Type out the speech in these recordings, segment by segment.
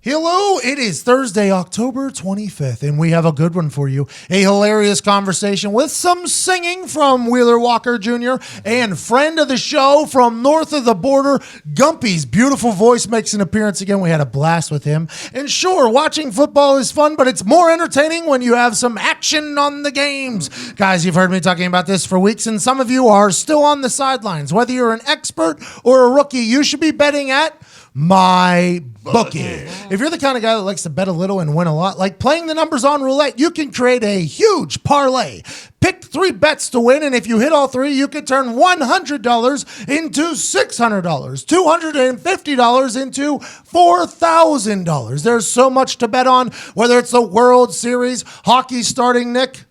Hello, it is Thursday, October 25th, and we have a good one for you. A hilarious conversation with some singing from Wheeler Walker Jr. and friend of the show from north of the border, Gumpy's beautiful voice makes an appearance again. We had a blast with him. And sure, watching football is fun, but it's more entertaining when you have some action on the games. Guys, you've heard me talking about this for weeks, and some of you are still on the sidelines. Whether you're an expert or a rookie, you should be betting at my bookie. If you're the kind of guy that likes to bet a little and win a lot, like playing the numbers on roulette, you can create a huge parlay. Pick 3 bets to win, and if you hit all 3, you could turn $100 into $600, $250 into $4,000. There's so much to bet on, whether it's the World Series, hockey starting, Nick.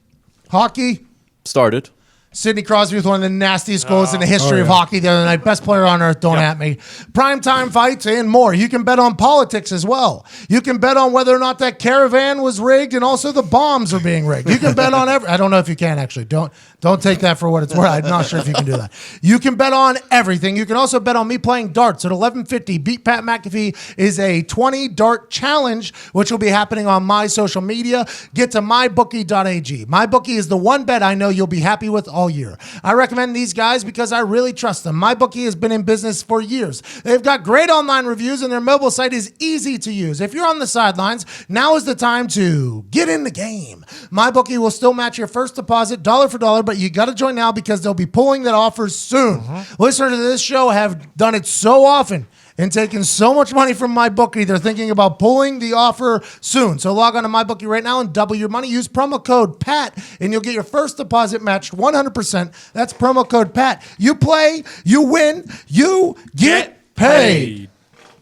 Hockey started. Sidney Crosby with one of the nastiest goals in the history of hockey the other night. Best player on earth, don't at me. Primetime fights and more. You can bet on politics as well. You can bet on whether or not that caravan was rigged and also the bombs are being rigged. You can bet on I don't know if you can actually. Don't take that for what it's worth. I'm not sure if you can do that. You can bet on everything. You can also bet on me playing darts at 11:50. Beat Pat McAfee is a 20 dart challenge, which will be happening on my social media. Get to mybookie.ag. MyBookie is the one bet I know you'll be happy with all year. I recommend these guys because I really trust them. MyBookie has been in business for years. They've got great online reviews and their mobile site is easy to use. If you're on the sidelines, now is the time to get in the game. MyBookie will still match your first deposit dollar for dollar, but you got to join now because they'll be pulling that offer soon. Listeners to this show have done it so often and taking so much money from MyBookie, they're thinking about pulling the offer soon. So log on to MyBookie right now and double your money. Use promo code PAT, and you'll get your first deposit matched 100%. That's promo code PAT. You play, you win, you get paid.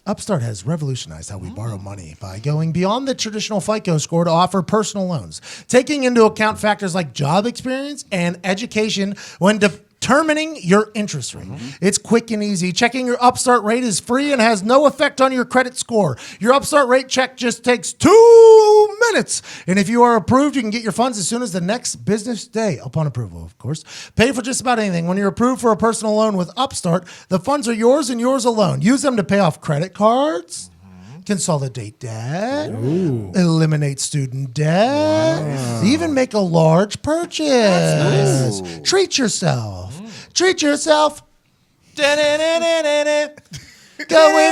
Upstart has revolutionized how we borrow money by going beyond the traditional FICO score to offer personal loans, taking into account factors like job experience and education when determining your interest rate. It's quick and easy. Checking your Upstart rate is free and has no effect on your credit score. Your Upstart rate check just takes 2 minutes. And if you are approved, you can get your funds as soon as the next business day, upon approval, of course. Pay for just about anything. When you're approved for a personal loan with Upstart, the funds are yours and yours alone. Use them to pay off credit cards, consolidate debt, eliminate student debt, even make a large purchase. That's nice. Treat yourself. Treat yourself. Go and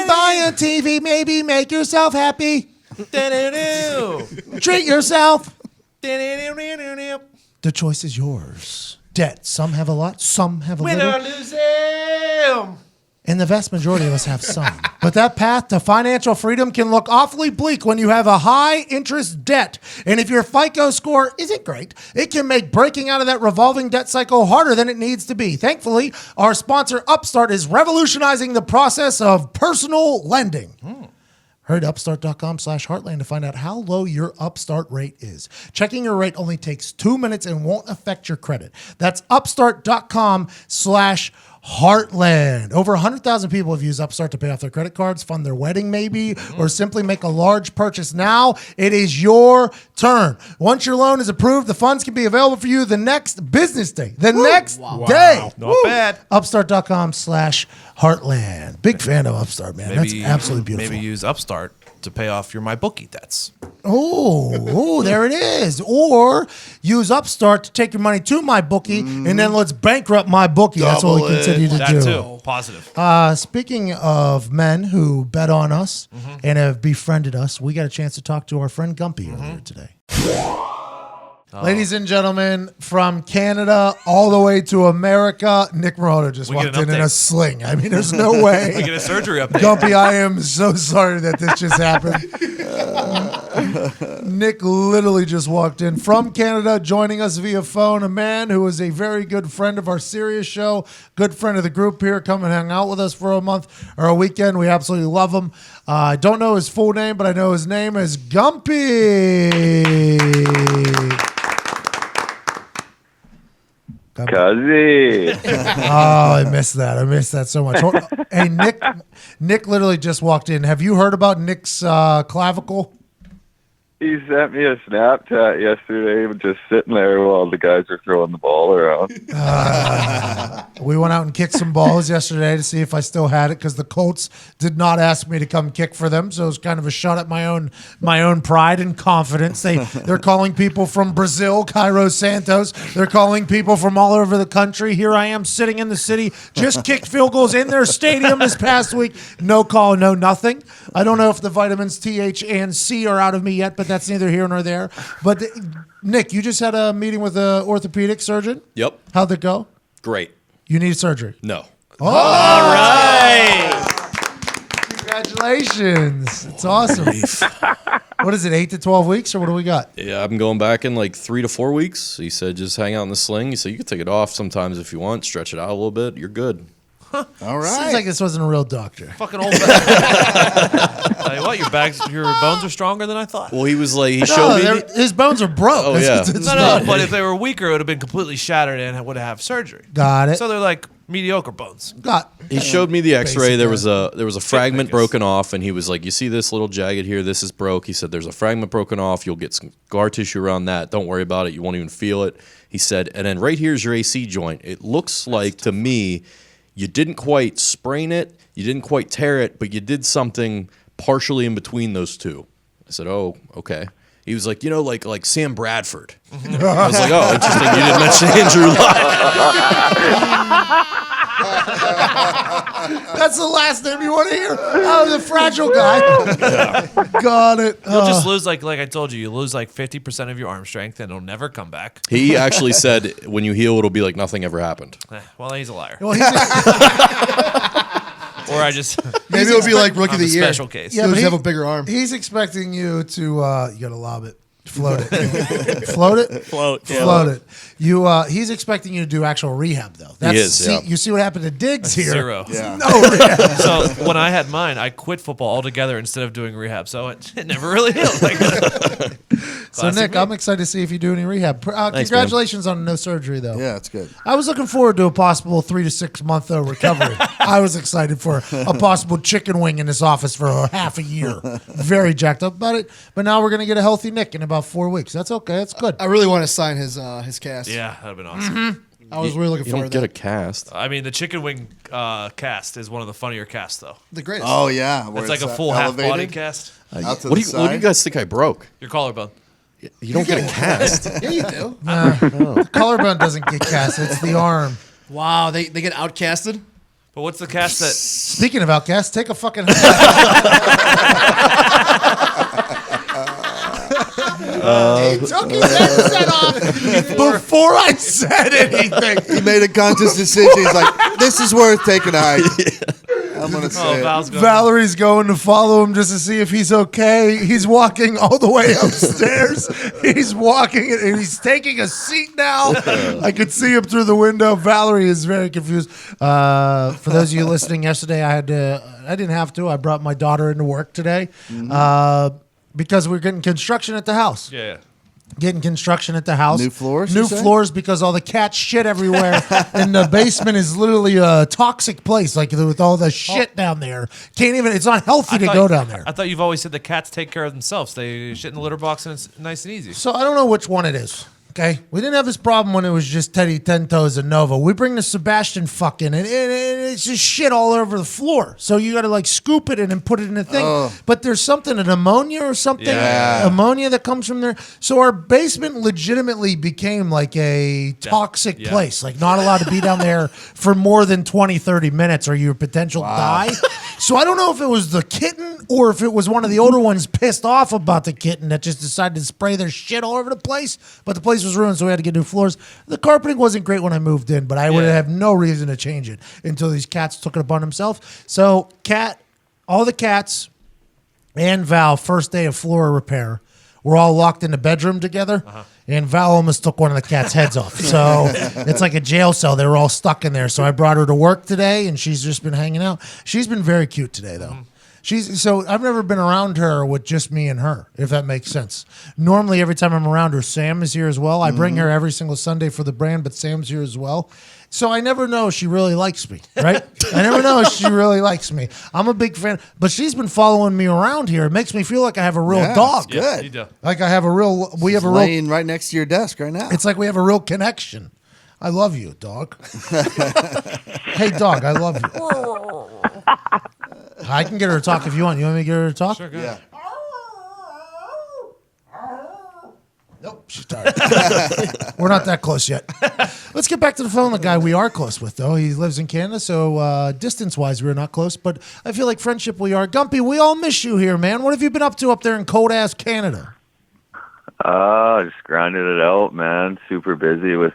buy a TV, maybe make yourself happy. Treat yourself. The choice is yours. Debt. Some have a lot, some have a little. Win or lose him. And the vast majority of us have some. But that path to financial freedom can look awfully bleak when you have a high interest debt. And if your FICO score isn't great, it can make breaking out of that revolving debt cycle harder than it needs to be. Thankfully, our sponsor Upstart is revolutionizing the process of personal lending. Hurry to upstart.com/heartland to find out how low your Upstart rate is. Checking your rate only takes 2 minutes and won't affect your credit. That's upstart.com/heartland. Over 100,000 people have used Upstart to pay off their credit cards, fund their wedding maybe, or simply make a large purchase. Now it is your turn. Once your loan is approved, the funds can be available for you the next business day. Next day. Not bad. Upstart.com/heartland. Big fan of Upstart, man. That's absolutely beautiful. Maybe use Upstart to pay off your MyBookie debts. Oh, there it is. Or use Upstart to take your money to MyBookie, and then let's bankrupt MyBookie. That's what we continue to do. That too. Positive. Speaking of men who bet on us and have befriended us, we got a chance to talk to our friend Gumpy earlier today. Ladies and gentlemen, from Canada all the way to America, Nick Moroto just walked in a sling. I mean, there's no way. We get a surgery update. Gumpy, I am so sorry that this just happened. Nick literally just walked in from Canada, joining us via phone. A man who is a very good friend of our Sirius show, good friend of the group here, come and hang out with us for a month or a weekend. We absolutely love him. I don't know his full name, but I know his name is Gumpy. Cuzzy. Oh, I missed that. I missed that so much. Hey, Nick literally just walked in. Have you heard about Nick's clavicle? He sent me a Snapchat yesterday, just sitting there while the guys are throwing the ball around. We went out and kicked some balls yesterday to see if I still had it because the Colts did not ask me to come kick for them. So it was kind of a shot at my own pride and confidence. They're calling people from Brazil, Cairo Santos. They're calling people from all over the country. Here I am sitting in the city, just kicked field goals in their stadium this past week. No call, no nothing. I don't know if the vitamins T, H, and C are out of me yet, but that's neither here nor there. But Nick, you just had a meeting with an orthopedic surgeon? Yep. How'd it go? Great. You need surgery? No. Oh. All right. Congratulations. It's awesome. What is it, 8 to 12 weeks, or what do we got? Yeah, I'm going back in like 3 to 4 weeks. He said just hang out in the sling. He said you can take it off sometimes if you want, stretch it out a little bit. You're good. All right. Seems like this wasn't a real doctor. Fucking old bag. Tell you what, your bones are stronger than I thought. Well, he was like, he showed me. His bones are broke. Oh, yeah. No, but if they were weaker, it would have been completely shattered and would have surgery. Got it. So they're like mediocre bones. He showed me the X-ray. There was a fragment Thickness. broken off, and he was like, "You see this little jagged here? This is broke." He said, "There's a fragment broken off. You'll get some scar tissue around that. Don't worry about it. You won't even feel it." He said, "And then right here's your AC joint. It looks like to me, you didn't quite sprain it, you didn't quite tear it, but you did something partially in between those two." I said, "Oh, okay." He was like, like Sam Bradford. I was like, "Oh, interesting. You didn't mention Andrew Luck." That's the last name you want to hear. Oh, the fragile guy. Got it. You'll just lose like I told you, you lose like 50% of your arm strength and it'll never come back. He actually said when you heal, it'll be like nothing ever happened. Well, he's a liar. Well, Or I just Maybe it'll be like rookie of I'm the a year. special case. He'll just have a bigger arm. He's expecting you to, you got to lob it. Float it. Float it? Float. Yeah. Float it. He's expecting you to do actual rehab, though. He is, yeah. You see what happened to Diggs here. 0. Yeah. No rehab. So when I had mine, I quit football altogether instead of doing rehab. So it never really healed. So, Nick, I'm excited to see if you do any rehab. Congratulations on no surgery, though. Yeah, it's good. I was looking forward to a possible 3 to 6 month recovery. I was excited for a possible chicken wing in this office for half a year. Very jacked up about it. But now we're going to get a healthy Nick in about 4 weeks. That's okay. That's good. I really want to sign his cast. Yeah, that'd have been awesome. I was really looking You forward don't to get that. a cast. I mean, the chicken wing cast is one of the funnier casts, though. The greatest. Oh, yeah. where It's like a full half body elevated cast. out to What the do you side. guys think I broke? Your collarbone. You don't get a cast. Yeah, you do. The collarbone doesn't get cast. It's the arm. Wow, they get outcasted? But what's the cast that? Speaking of outcasts, take a fucking. He took his headset off before I said anything. He made a conscious decision. He's like, this is worth taking a hike. I'm going to say it. Val's going. Valerie's going to follow him just to see if he's okay. He's walking all the way upstairs. He's walking and he's taking a seat now. I could see him through the window. Valerie is very confused. For those of you listening, yesterday I didn't have to. I brought my daughter into work today because we're getting construction at the house. Yeah. Getting construction at the house. New floors, New you say? floors because all the cat shit everywhere. And the basement is literally a toxic place, like with all the shit down there. Can't even, it's not healthy to go down there. I thought you've always said the cats take care of themselves. They shit in the litter box and it's nice and easy. So I don't know which one it is. Okay, we didn't have this problem when it was just Teddy Ten Toes and Nova. We bring the Sebastian fuck in, and it's just shit all over the floor. So you got to like scoop it in and put it in a thing. But there's something, an ammonia or something, ammonia that comes from there. So our basement legitimately became like a toxic place. Like not allowed to be down there for more than 20, 30 minutes or your potential die. So I don't know if it was the kitten or if it was one of the older ones pissed off about the kitten that just decided to spray their shit all over the place. But the place was ruined, so we had to get new floors. The carpeting wasn't great when I moved in, but I would have no reason to change it until these cats took it upon themselves. So all the cats and Val, first day of floor repair, we're all locked in the bedroom together. And Val almost took one of the cats' heads off. So it's like a jail cell. They were all stuck in there. So I brought her to work today, and she's just been hanging out. She's been very cute today, though. So I've never been around her with just me and her, if that makes sense. Normally, every time I'm around her, Sam is here as well. I bring her every single Sunday for the brand, but Sam's here as well. So I never know if she really likes me, right? I never know if she really likes me. I'm a big fan, but she's been following me around here. It makes me feel like I have a real dog. Good. You do. Like I have a real. We have a real. Laying right next to your desk right now. It's like we have a real connection. I love you, dog. Hey, dog, I love you. I can get her to talk if you want. You want me to get her to talk? Sure, go ahead. Nope, she's tired. We're not that close yet. Let's get back to the phone. The guy we are close with, though. He lives in Canada, so distance-wise, we're not close. But I feel like friendship we are. Gumpy, we all miss you here, man. What have you been up to up there in cold-ass Canada? Just grinding it out, man. Super busy with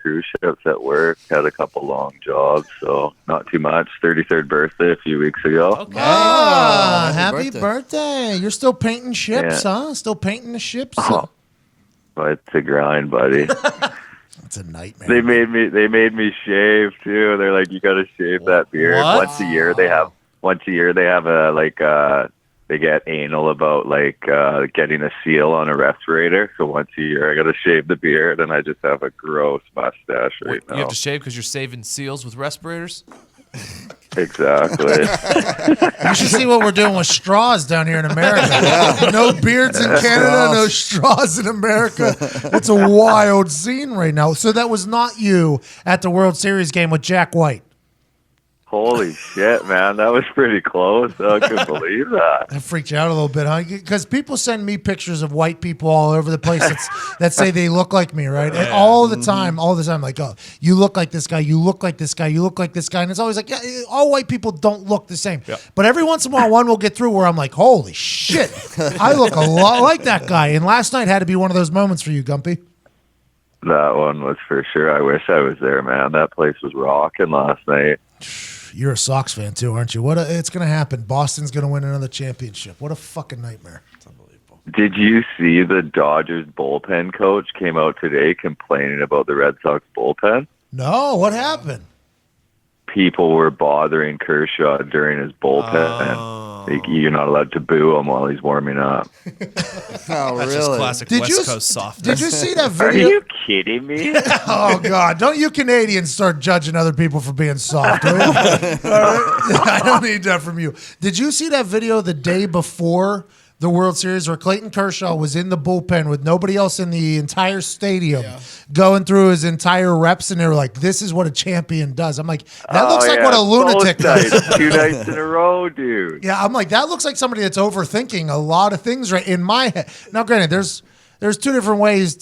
cruise ships at work. Had a couple long jobs, so not too much. 33rd birthday a few weeks ago. Okay. Happy birthday. You're still painting ships, huh? Still painting the ships? Oh, but it's a grind, buddy. It's a nightmare. They made me shave too. They're like, you got to shave that beard What? once a year. They have they get anal about getting a seal on a respirator. So once a year, I got to shave the beard, and I just have a gross mustache right now. You have to shave because you're saving seals with respirators? Exactly. You should see what we're doing with straws down here in America. No beards in Canada, no straws in America. It's a wild scene right now. So that was not you at the World Series game with Jack White. Holy shit, man. That was pretty close. I couldn't believe that. That freaked you out a little bit, huh? Because people send me pictures of white people all over the place that say they look like me, right? And all the time, like, oh, you look like this guy, you look like this guy, you look like this guy. And it's always like, yeah, all white people don't look the same. Yeah. But every once in a while, one will get through where I'm like, holy shit, I look a lot like that guy. And last night had to be one of those moments for you, Gumpy. That one was for sure. I wish I was there, man. That place was rocking last night. You're a Sox fan too, aren't you? It's going to happen. Boston's going to win another championship. What a fucking nightmare. It's unbelievable. Did you see the Dodgers bullpen coach came out today complaining about the Red Sox bullpen? No, what happened? People were bothering Kershaw during his bullpen. You're not allowed to boo him while he's warming up. Oh, That's really? just classic West Coast softness. Did you see that Are video? you kidding me? Oh, God. Don't you Canadians start judging other people for being soft. Will you? All right? I don't need that from you. Did you see that video the day before the World Series where Clayton Kershaw was in the bullpen with nobody else in the entire stadium going through his entire reps, and they were like, this is what a champion does. I'm like, that looks like what a lunatic does. 2 nights in a row, dude. Yeah, I'm like, that looks like somebody that's overthinking a lot of things right in my head. Now, granted, there's a lot of different ways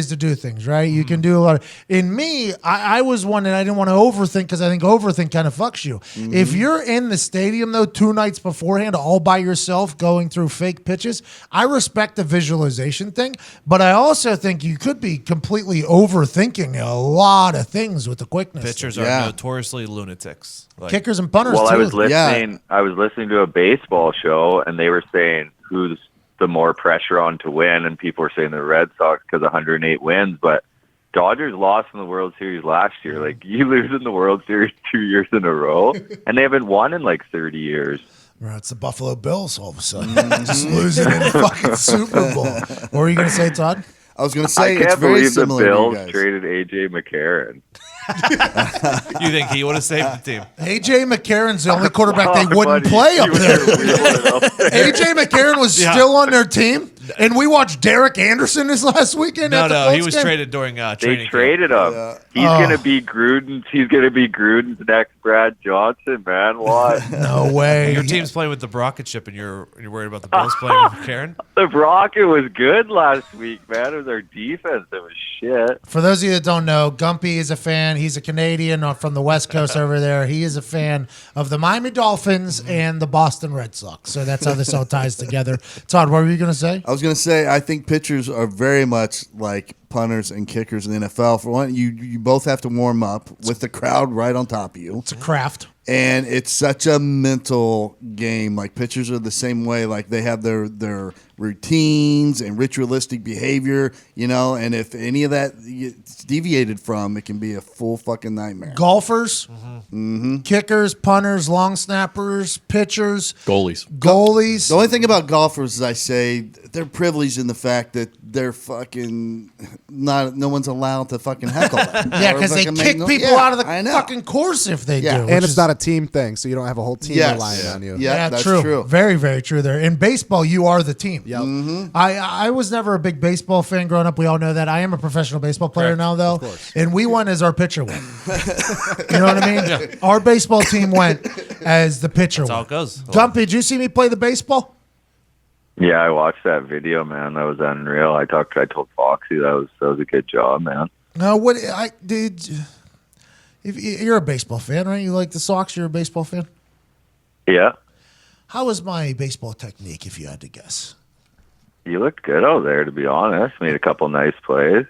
to do things, right? You can do a lot of, in me, I was one that I didn't want to overthink because I think overthink kind of fucks you. If you're in the stadium though 2 nights beforehand all by yourself going through fake pitches, I respect the visualization thing, but I also think you could be completely overthinking a lot of things with the quickness. Pitchers are notoriously lunatics. Like, Kickers and punters Well, too. I was listening to a baseball show, and they were saying who's the more pressure on to win, and people were saying the Red Sox because 108 wins, but Dodgers lost in the World Series last year. Like, you lose in the World Series 2 years in a row, and they haven't won in like 30 years. Right, it's the Buffalo Bills all of a sudden. Just losing in the fucking Super Bowl. What were you going to say, Todd? I was going to say I it's can't very believe the similar to you Bills guys. traded A.J. McCarron. you think he would have saved the team? A.J. McCarron's the only quarterback they Oh, wouldn't buddy, play up you there. were wheeling up there. A.J. McCarron was still on their team, and we watched Derek Anderson this last weekend. at the No, he Colts was game. traded during They training traded him. Yeah. He's gonna be Gruden's. He's gonna be Gruden's next Brad Johnson, man. Why? No way. Your team's playing with the rocket ship, and you're worried about the Bills playing with Karen? The Rocket was good last week, man. It was our defense that was shit. For those of you that don't know, Gumpy is a fan. He's a Canadian from the West Coast over there. He is a fan of the Miami Dolphins and the Boston Red Sox. So that's how this all ties together. Todd, what were you going to say? I was going to say, I think pitchers are very much like punters and kickers in the NFL. For one, you both have to warm up with the crowd right on top of you. It's a craft. And it's such a mental game. Like, pitchers are the same way. Like, they have their routines and ritualistic behavior, and if any of that gets deviated from, it can be a full fucking nightmare. Golfers, kickers, punters, long snappers, pitchers, Goalies. The only thing about golfers is I say they're privileged in the fact that they're fucking no one's allowed to fucking heckle them. Yeah, because they kick people out of the fucking course if they do. And it's not a team thing, so you don't have a whole team relying on you. Yeah, that's true. Very, very true there. In baseball, you are the team. Yep. I was never a big baseball fan growing up. We all know that. I am a professional baseball player now, though. And we won as our pitcher went. You know what I mean? Yeah. Our baseball team went as the pitcher That's went. how it goes. Gumpy, did you see me play the baseball? Yeah, I watched that video, man. That was unreal. I told Foxy that was a good job, man. No, what I did. If you're a baseball fan, right? You like the Sox. You're a baseball fan. Yeah. How was my baseball technique, if you had to guess? You looked good out there, to be honest. Made a couple nice plays.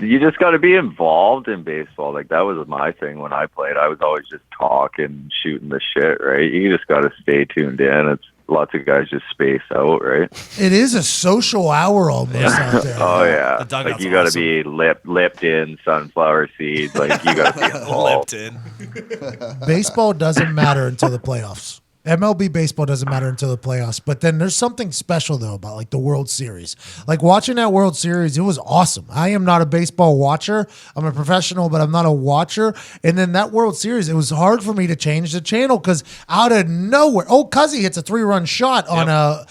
You just got to be involved in baseball. Like, that was my thing when I played. I was always just talking, shooting the shit, right? You just got to stay tuned in. It's lots of guys just space out, right? It is a social hour almost out there. Oh, yeah. The dugout's Like, you got to awesome. be lipped in sunflower seeds. Like, you got to be involved. Lipped in. Baseball doesn't matter until the playoffs. MLB baseball doesn't matter until the playoffs. But then there's something special, though, about like the World Series. Like watching that World Series, it was awesome. I am not a baseball watcher. I'm a professional, but I'm not a watcher. And then that World Series, it was hard for me to change the channel because out of nowhere, Cuzzy hits a 3-run shot on it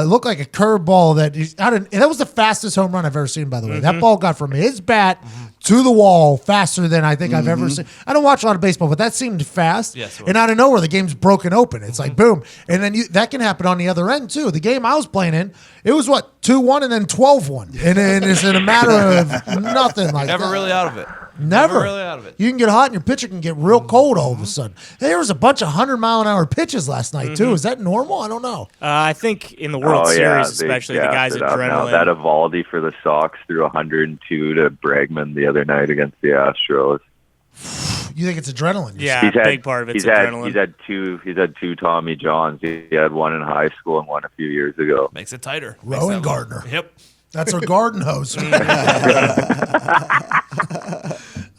looked like a curveball that was the fastest home run I've ever seen, by the way. That ball got from his bat to the wall faster than I think I've ever seen. I don't watch a lot of baseball, but that seemed fast. Yes, it was. And out of nowhere, the game's broken open. It's like boom, and then that can happen on the other end too. The game I was playing in, it was 2-1 and then 12-1 and it's in a matter of nothing. Like Never that. really out of it. Never really out of it. You can get hot and your pitcher can get real cold all of a sudden. There was a bunch of 100-mile-an-hour pitches last night too. Is that normal? I don't know. I think in the World Series, especially, the guys' adrenaline. That Evaldi for the Sox threw 102 to Bregman the other night against the Astros. You think it's adrenaline? Yeah, a big part of it's adrenaline. He's had two Tommy Johns. He had one in high school and one a few years ago. Makes it tighter. Rowan Gardner. Yep. That's our garden hose.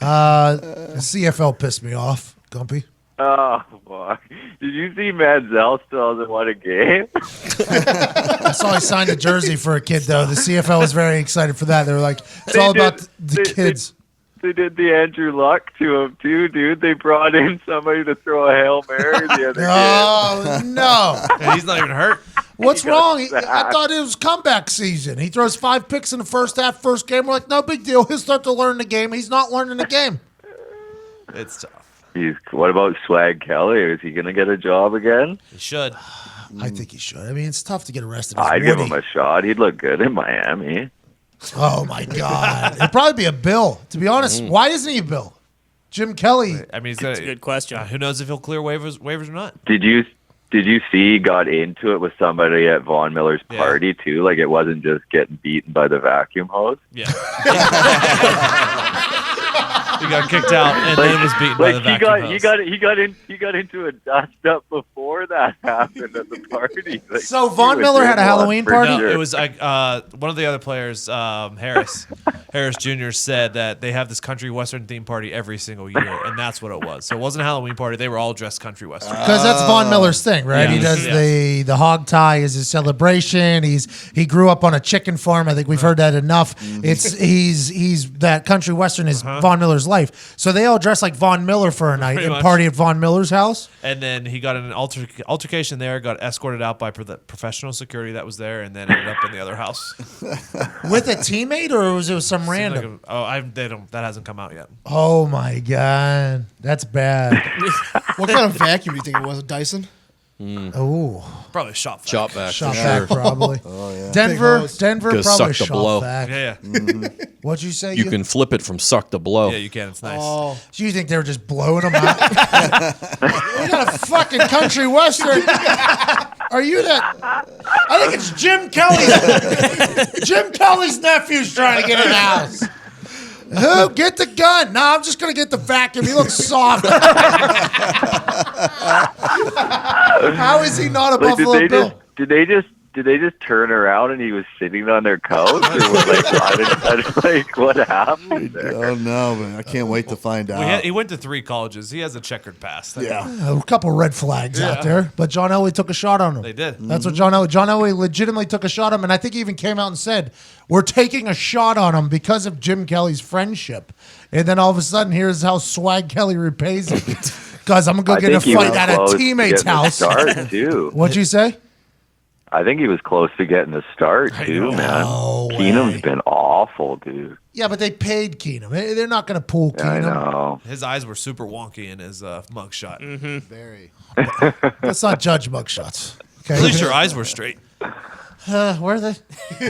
CFL pissed me off, Gumpy. Oh, boy. Did you see Manziel still hasn't won a game? I saw he signed a jersey for a kid, though. The CFL was very excited for that. They were like, it's all about the kids. They did the Andrew Luck to him, too, dude. They brought in somebody to throw a Hail Mary the other day. Oh, no. And he's not even hurt. What's wrong? I thought it was comeback season. He throws 5 picks in the first half, first game. We're like, no big deal. He'll start to learn the game. He's not learning the game. It's tough. What about Swag Kelly? Is he going to get a job again? He should. I think he should. I mean, it's tough to get arrested. I'd give him a shot. He'd look good in Miami. Oh, my God. It'd probably be a bill. To be honest, why isn't he a bill? Jim Kelly. I mean, That's a good question. Who knows if he'll clear waivers or not? Did you see he got into it with somebody at Von Miller's party, too? Like, it wasn't just getting beaten by the vacuum hose? Yeah. He got kicked out and then was beaten by the vacuum hose. He got into a dust up before that happened at the party. Like, So Von Miller had a Halloween party? No, it was one of the other players, Harris Jr. said that they have this country western theme party every single year, and that's what it was. So it wasn't a Halloween party; they were all dressed country western. Because that's Von Miller's thing, right? Yeah. He does Yeah. the hog tie is his celebration. He grew up on a chicken farm. I think we've heard that enough. He's that country western is Von Miller's life. So they all dress like Von Miller for a night Pretty and much. party at Von Miller's house. And then he got in an altercation there, got escorted out by the professional security that was there, and then ended up in the other house. With a teammate, or was it some Seemed random? that hasn't come out yet. Oh my God, that's bad. What kind of vacuum do you think it was? A Dyson? Oh, Probably shop vac. Shot back. shot for back sure. probably. Big Denver hose. probably suck the shot blow. back. Yeah. What'd you say? You can flip it from suck to blow. Yeah, you can. It's nice. Oh, Do you think they were just blowing them out? We got a fucking country western. Are you that? I think it's Jim Kelly. Jim Kelly's nephew's trying to get in the house. Who? Get the gun. No, I'm just going to get the vacuum. He looks soft. How is he not a Buffalo Bill? Did they just turn around and he was sitting on their couch? Or what happened there? Oh, no, man. I can't wait to find out. He went to 3 colleges. He has a checkered past. A couple red flags out there. But John Elway took a shot on him. They did. That's what John Elway legitimately took a shot on him. And I think he even came out and said, we're taking a shot on him because of Jim Kelly's friendship. And then all of a sudden, here's how Swag Kelly repays him. Because I'm going to go get in a fight at a teammate's house. What'd you say? I think he was close to getting the start, too, man. Keenum's been awful, dude. Yeah, but they paid Keenum. They're not going to pull Keenum. I know. His eyes were super wonky in his mugshot. Mm-hmm. Very. Let's not judge mugshots. Okay? At least your eyes were straight. Where are they? Hey,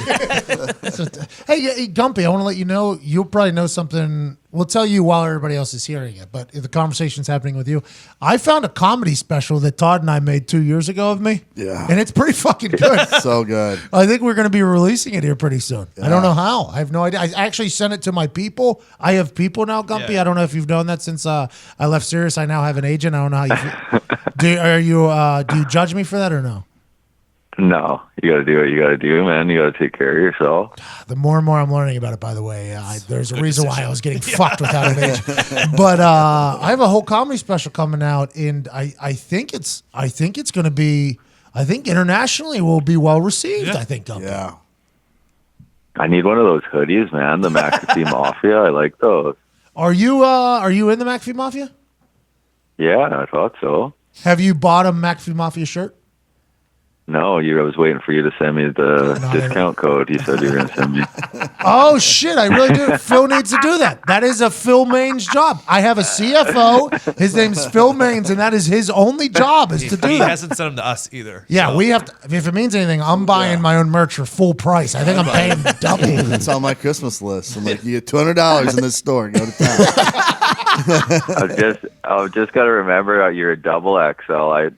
Gumpy, I want to let you know, you'll probably know something. We'll tell you while everybody else is hearing it, but the conversation's happening with you. I found a comedy special that Todd and I made 2 years ago of me. Yeah. And it's pretty fucking good. So good. I think we're going to be releasing it here pretty soon. Yeah. I don't know how. I have no idea. I actually sent it to my people. I have people now, Gumpy. Yeah. I don't know if you've known that since I left Sirius. I now have an agent. I don't know how you feel. Do you judge me for that or no? No, you got to do what you got to do, man. You got to take care of yourself. The more and more I'm learning about it, by the way, there's a reason why I was getting fucked without an agent. But I have a whole comedy special coming out, and I think it's going to be. I think internationally will be well received. Yeah. I think. Gumpy. Yeah. I need one of those hoodies, man. The McAfee Mafia. I like those. Are you in the McAfee Mafia? Yeah, I thought so. Have you bought a McAfee Mafia shirt? No, I was waiting for you to send me the discount code. You said you were going to send me. Oh, shit, I really do. Phil needs to do that. That is a Phil Maines job. I have a CFO. His name's Phil Maines, and that is his only job is to do that. He hasn't sent them to us either. Yeah, so. We have to. If it means anything, I'm buying my own merch for full price. I think I'm paying double. That's on my Christmas list. I'm like, you get $200 in this store. Go to town. I've just got to remember you're a double XL.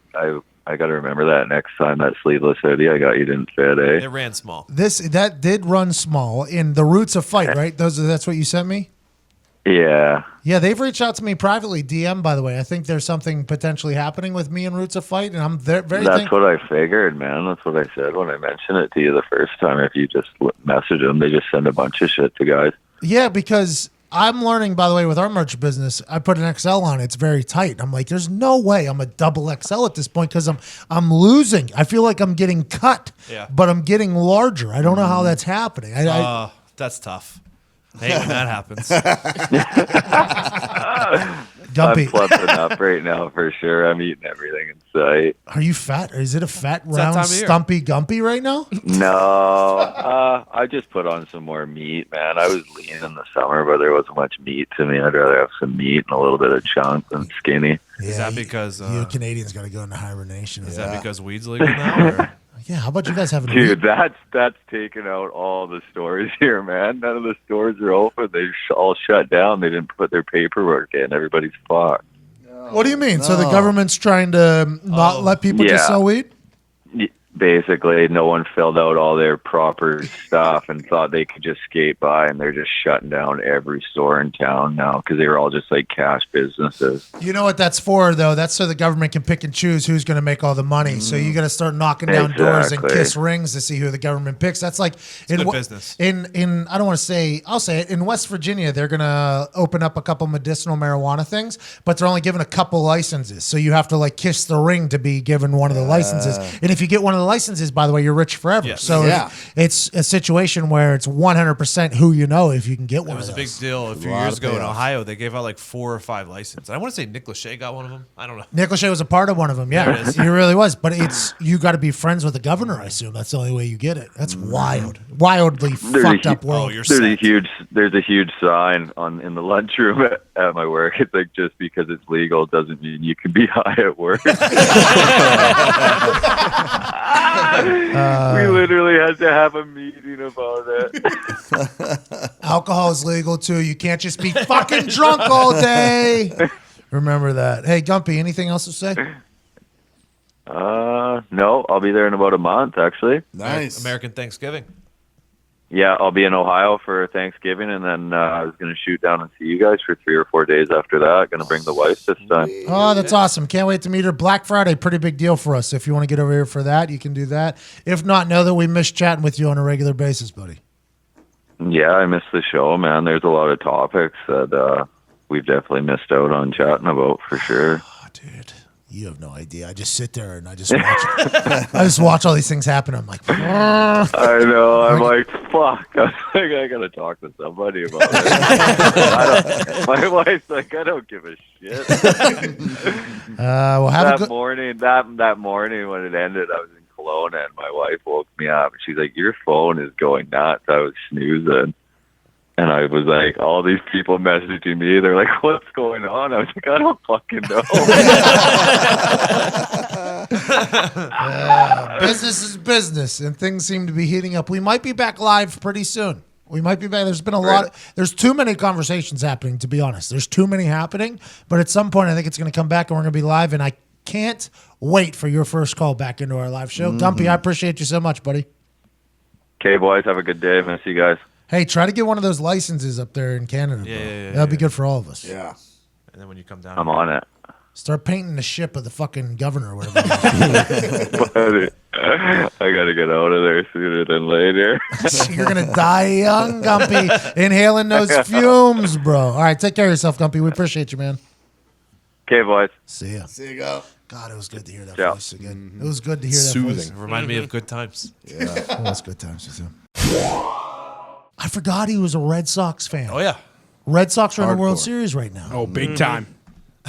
I got to remember that next time that sleeveless hoodie I got you didn't fit, eh? It ran small. That did run small in the Roots of Fight, right? That's what you sent me? Yeah. Yeah, they've reached out to me privately, DM, by the way. I think there's something potentially happening with me and Roots of Fight, and I'm very That's what I figured, man. That's what I said when I mentioned it to you the first time. If you just message them, they just send a bunch of shit to guys. Yeah, because I'm learning, by the way, with our merch business, I put an XL on it. It's very tight. I'm like, there's no way I'm a double XL at this point because I'm losing. I feel like I'm getting cut, but I'm getting larger. I don't know how that's happening. That's tough. I hate when that happens. Gumpy. I'm plumping up right now for sure. I'm eating everything in sight. Are you fat? Or is it a fat, round, stumpy Gumpy right now? No. I just put on some more meat, man. I was lean in the summer, but there wasn't much meat to me. I'd rather have some meat and a little bit of chunk than skinny. Yeah, is that because you Canadians got to go into hibernation? Is that because weed's legal now? Or? Yeah, how about you guys having Dude, that's taken out all the stores here, man. None of the stores are open. They all shut down. They didn't put their paperwork in. Everybody's fucked. What do you mean? No. So the government's trying to not let people just sell weed? Basically, no one filled out all their proper stuff and thought they could just skate by, and they're just shutting down every store in town now because they were all just like cash businesses. You know what that's for, though? That's so the government can pick and choose who's going to make all the money. So you got to start knocking down doors and kiss rings to see who the government picks. That's like in business. In I don't want to say, I'll say it. In West Virginia, they're going to open up a couple medicinal marijuana things, but they're only given a couple licenses. So you have to like kiss the ring to be given one of the licenses. And if you get one of the licenses, by the way, you're rich forever. Yes. So it's a situation where it's 100% who you know if you can get one. It was a big deal a few years ago in Ohio. They gave out like 4 or 5 licenses. I want to say Nick Lachey got one of them. I don't know. Nick Lachey was a part of one of them. Yeah, he really was. But you got to be friends with the governor. I assume that's the only way you get it. That's wildly fucked up world. There's a huge sign in the lunchroom at my work. It's like just because it's legal doesn't mean you can be high at work. We literally had to have a meeting about it. Alcohol is legal too. You can't just be fucking drunk all day. Remember that. Hey, Gumpy, anything else to say? No, I'll be there in about a month, actually. Nice. American Thanksgiving. yeah, I'll be in Ohio for Thanksgiving, and then I was going to shoot down and see you guys for 3 or 4 days after that. Going to bring the wife this time. Oh, that's awesome. Can't wait to meet her. Black Friday, pretty big deal for us. If you want to get over here for that, you can do that. If not, know that we miss chatting with you on a regular basis, buddy. Yeah, I missed the show, man. There's a lot of topics that we've definitely missed out on chatting about for sure. Oh, dude. You have no idea. I just sit there and I just watch I just watch all these things happen. I'm like, I know. I'm like, fuck. I'm like, I gotta talk to somebody about it. My wife's like, I don't give a shit. well, have that morning when it ended, I was in Kelowna and my wife woke me up and she's like, your phone is going nuts. I was snoozing. And I was like, all these people messaging me. They're like, what's going on? I was like, I don't fucking know. Business is business, and things seem to be heating up. We might be back live pretty soon. We might be back. There's been a lot. There's too many conversations happening, to be honest. There's too many happening. But at some point, I think it's going to come back, and we're going to be live. And I can't wait for your first call back into our live show. Gumpy, I appreciate you so much, buddy. Okay, boys. Have a good day. Miss you guys. Hey, try to get one of those licenses up there in Canada, bro. Yeah, That'd be good for all of us. Yeah. And then when you come down, I'm on it. Start painting the ship of the fucking governor or whatever. I gotta get out of there sooner than later. You're gonna die young, Gumpy, inhaling those fumes, bro. All right, take care of yourself, Gumpy. We appreciate you, man. Okay, boys. See ya. See you go. God, it was good to hear that Yeah. voice again. It was good to hear that Soothing. voice. remind me of good times. Yeah, it was good times with him. I forgot he was a Red Sox fan. Oh yeah, Red Sox are in the World Hardcore. Series right now. Oh, big time.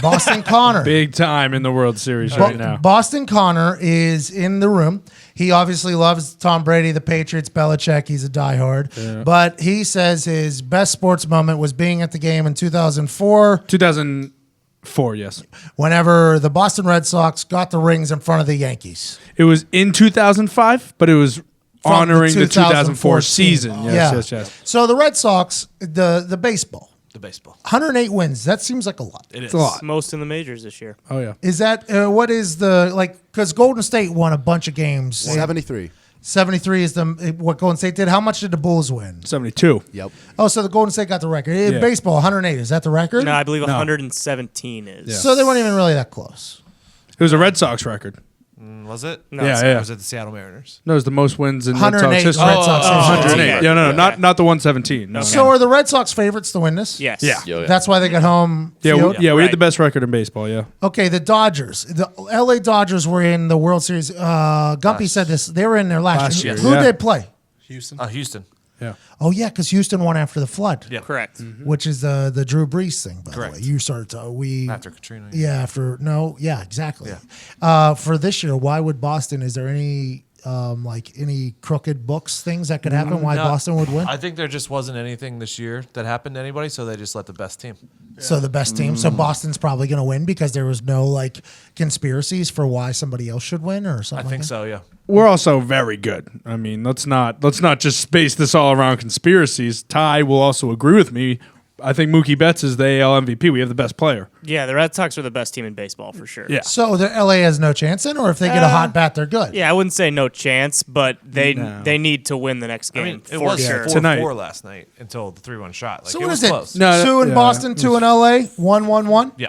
Boston Connor. Big time in the World Series right now. Boston Connor is in the room. He obviously loves Tom Brady, the Patriots, Belichick. He's a diehard. Yeah. But he says his best sports moment was being at the game in 2004 2004, yes. whenever the Boston Red Sox got the rings in front of the Yankees. It was in 2005, but it was honoring the 2004 season. Yes, yes. So the Red Sox, the baseball, the baseball. 108 wins. That seems like a lot. It is It's a lot. Most in the majors this year. Oh, yeah. Is that what is the like? Because Golden State won a bunch of games. 73. 73 is what Golden State did. How much did the Bulls win? 72. Yep. Oh, so the Golden State got the record. In Yeah. baseball, 108. Is that the record? No, I believe 117 is. Yeah. So they weren't even really that close. It was a Red Sox record. Was it? No, Yeah, it's- yeah. Or was it the Seattle Mariners? No, it was the most wins in Red 108 Sox history. Red Sox. 108. okay. Yeah, no, Okay. not the 117. No. So are the Red Sox favorites to win this? Yes. Yeah. Yo, yeah. That's why they got home. Yeah, field? we had Right. the best record in baseball, yeah. Okay, the Dodgers. The LA Dodgers were in the World Series. Gumpy said this. They were in there last year. year, Who yeah. did they play? Houston. Houston. Yeah. Oh, yeah, because Houston won after the flood, Yeah. Correct. which is the Drew Brees thing, by Correct. the way. You started to, After Katrina. Yeah, exactly. Yeah. For this year, why would Boston? Is there any any crooked books things that could happen? Why No, Boston would win? I think there just wasn't anything this year that happened to anybody, so they just let the best team. So the best team. So Boston's probably going to win because there was no like conspiracies for why somebody else should win or I something. think like so. Yeah. We're also very good. I mean, let's not just base this all around conspiracies. Ty will also agree with me. I think Mookie Betts is the AL MVP. We have the best player. Yeah, the Red Sox are the best team in baseball for sure. Yeah. that. So the LA has no chance in, or if they get a hot bat, they're good. Yeah, I wouldn't say no chance, but they need to win the next game I mean, it for was sure. 4-4 Tonight. last night until the 3-1 shot. Like, So it what was is close. it? No, Two in yeah. Boston, two in LA, 1-1-1. Yeah.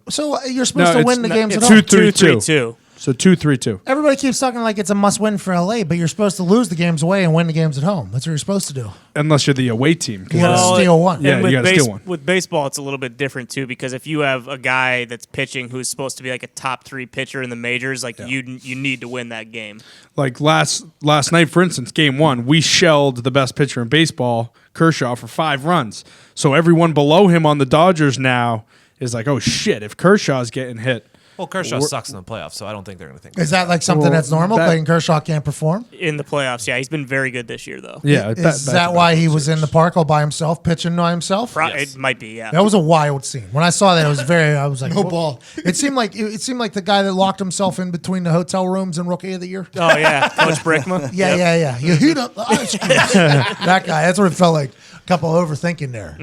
So you're supposed No, to win it's the not- games at it's home. 2-3-2. 2-3-2. So 2-3-2. Everybody keeps talking like it's a must win for LA, but you're supposed to lose the games away and win the games at home. That's what you're supposed to do. Unless you're the away team. 'cause You gotta then- steal one. Yeah, And you with, gotta steal one. with baseball, it's a little bit different too because if you have a guy that's pitching who's supposed to be like a top 3 pitcher in the majors, like you need to win that game. Like last night, for instance, game 1, we shelled the best pitcher in baseball, Kershaw, for 5 runs. So everyone below him on the Dodgers now is like, oh shit, if Kershaw's getting hit. Well, Kershaw sucks in the playoffs, so I don't think they're going to think. Is that like something Well, that's normal? that- Clayton Kershaw can't perform? In the playoffs, yeah, he's been very good this year though. Yeah. Is that why he was in the park all by himself, pitching by himself? It might be, yeah. That was a wild scene. When I saw that, it was I was like, No "Whoa." ball. It seemed like the guy that locked himself in between the hotel rooms in Rookie of the Year. Oh yeah, Coach Brickma. Yeah. You heat up the ice cream. That guy. That's what it felt like. A couple overthinking there.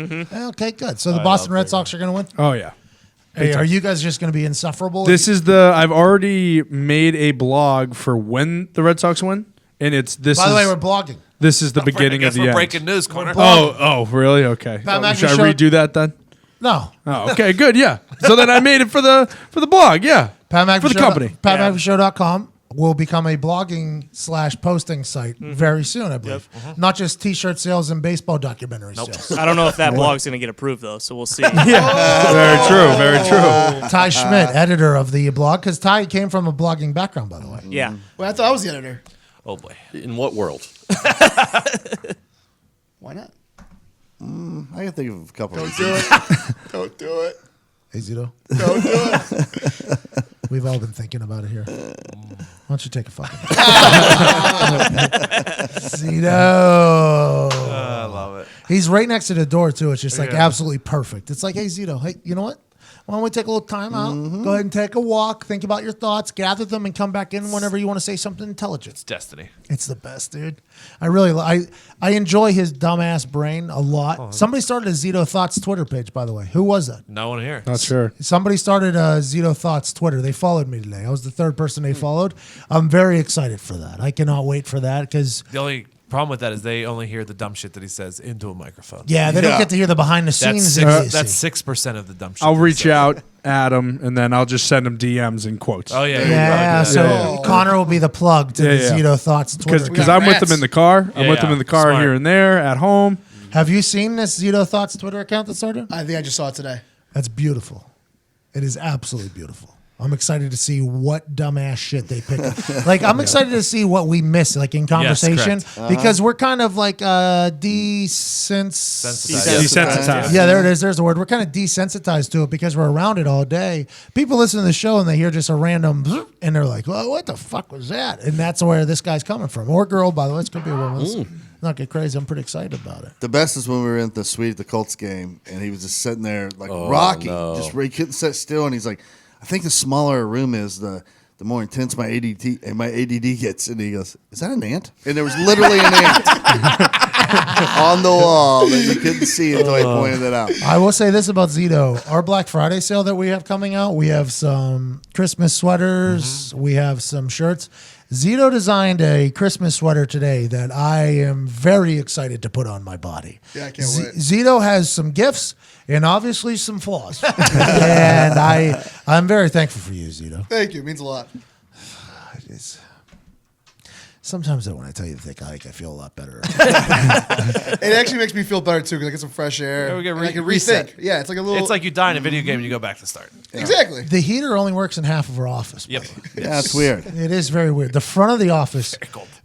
Okay, good. So the Boston Red Sox are going to win. Oh, yeah. Hey, are you guys just going to be insufferable? I've already made a blog for when the Red Sox win, and this. By the way, we're blogging. This is the beginning of the end. Breaking news, corner. Oh, really? Okay. Should I redo that then? No. Oh, okay, good. Yeah. So then I made it for the blog. Yeah. For the company. PatMcAfeeShow.com will become a blogging/posting site very soon, I believe. Not just T-shirt sales and baseball documentary sales. I don't know if that blog's going to get approved though, so we'll see. Very true. Very true. Ty Schmidt, editor of the blog, because Ty came from a blogging background, by the way. Yeah. Well, I thought I was the editor. Oh boy. In what world? Why not? I can think of a couple. Don't do it. Don't do it. Hey, Zito. Don't do it. We've all been thinking about it here. Why don't you take a fucking Zito. I love it. He's right next to the door, too. It's just like absolutely perfect. It's like, hey, Zito, hey, you know what? Why don't we take a little time out? Go ahead and take a walk. Think about your thoughts. Gather them and come back in whenever you want to say something intelligent. It's destiny. It's the best, dude. I enjoy his dumbass brain a lot. Somebody started a Zito Thoughts Twitter page, by the way. Who was that? No one here. Not sure. Somebody started Zito Thoughts Twitter. They followed me today. I was the third person they followed. I'm very excited for that. I cannot wait for that because The only problem with that is they only hear the dumb shit that he says into a microphone. they don't get to hear the behind the scenes. That's 6% of the dumb shit. I'll that he reach says. out at him, and then I'll just send him DMs and quotes. Oh yeah. Yeah, so Connor will be the plug to the Zito Thoughts Twitter. Because I'm with him in the car. I'm with him in the car Smart. here and there, at home. Have you seen this Zito Thoughts Twitter account that started? I think I just saw it today. That's beautiful. It is absolutely beautiful. I'm excited to see what dumbass shit they pick up. Like, I'm excited to see what we miss, like, in conversation. Because we're kind of, like, Desensitized. Yeah, there it is. There's the word. We're kind of desensitized to it because we're around it all day. People listen to the show and they hear just a random and they're like, well, what the fuck was that? And that's where this guy's coming from. Or girl, by the way. It's going to be a woman. Let's not get crazy. I'm pretty excited about it. The best is when we were in the suite at the Colts game, and he was just sitting there like rocking, just he couldn't sit still, and he's like, I think the smaller a room is, the more intense my ADD gets. And he goes, is that an ant? And there was literally an ant on the wall that you couldn't see until I pointed it out. I will say this about Zito. Our Black Friday sale that we have coming out, we have some Christmas sweaters. We have some shirts. Zito designed a Christmas sweater today that I am very excited to put on my body. Yeah, I can't wait. Zito has some gifts and obviously some flaws. And I'm very thankful for you, Zito. Thank you. It means a lot. Sometimes when I tell you to think I feel a lot better. It actually makes me feel better too because I get some fresh air. Yeah, we get and I can reset. rethink. Yeah, it's like a little. It's like you die in a video game and you go back to start. Exactly. The heater only works in half of our office. Yep. Yeah, that's weird. It is very weird. The front of the office,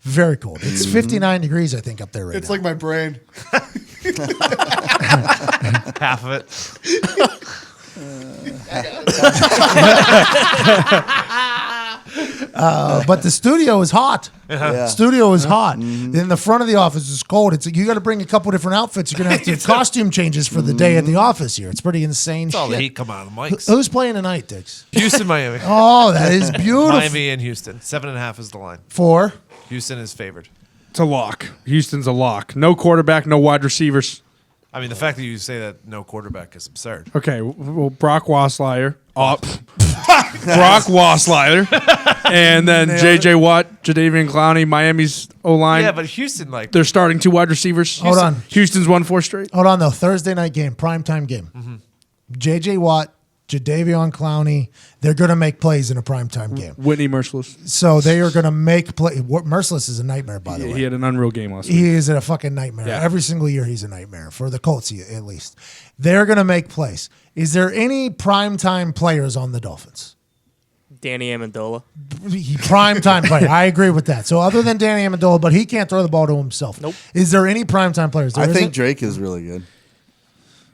very cold. It's 59 degrees, I think, up there right It's now. like my brain. Half of it. But the studio is hot. Yeah. Studio is hot. Then the front of the office is cold. It's you got to bring a couple different outfits. You're gonna have to have costume changes for the day at the office here. It's pretty insane. It's all the shit. heat come out of the mics. Who's playing tonight, Dix? Houston, Miami. Oh, that is beautiful. Miami and Houston. 7.5 is the line. 4. Houston is favored. It's a lock. Houston's a lock. No quarterback, no wide receivers. I mean, the fact that you say that no quarterback is absurd. Okay, well, Brock Osweiler. Brock Osweiler. And then J.J. Watt, Jadeveon Clowney, Miami's O-line. Yeah, but Houston, like, They're starting 2 wide receivers. Hold on. Houston's won 4 straight. Hold on though. Thursday night game, primetime game. J.J. Watt, Jadeveon Clowney. They're gonna make plays in a primetime game. Whitney Merciless. So they are gonna make play. Merciless is a nightmare, by the way. He had an unreal game last week. He is a fucking nightmare. Yeah. Every single year he's a nightmare for the Colts, at least. They're going to make plays. Is there any primetime players on the Dolphins? Danny Amendola. Primetime player. I agree with that. So other than Danny Amendola, but he can't throw the ball to himself. Nope. Is there any primetime players? There I think isn't? Drake is really good.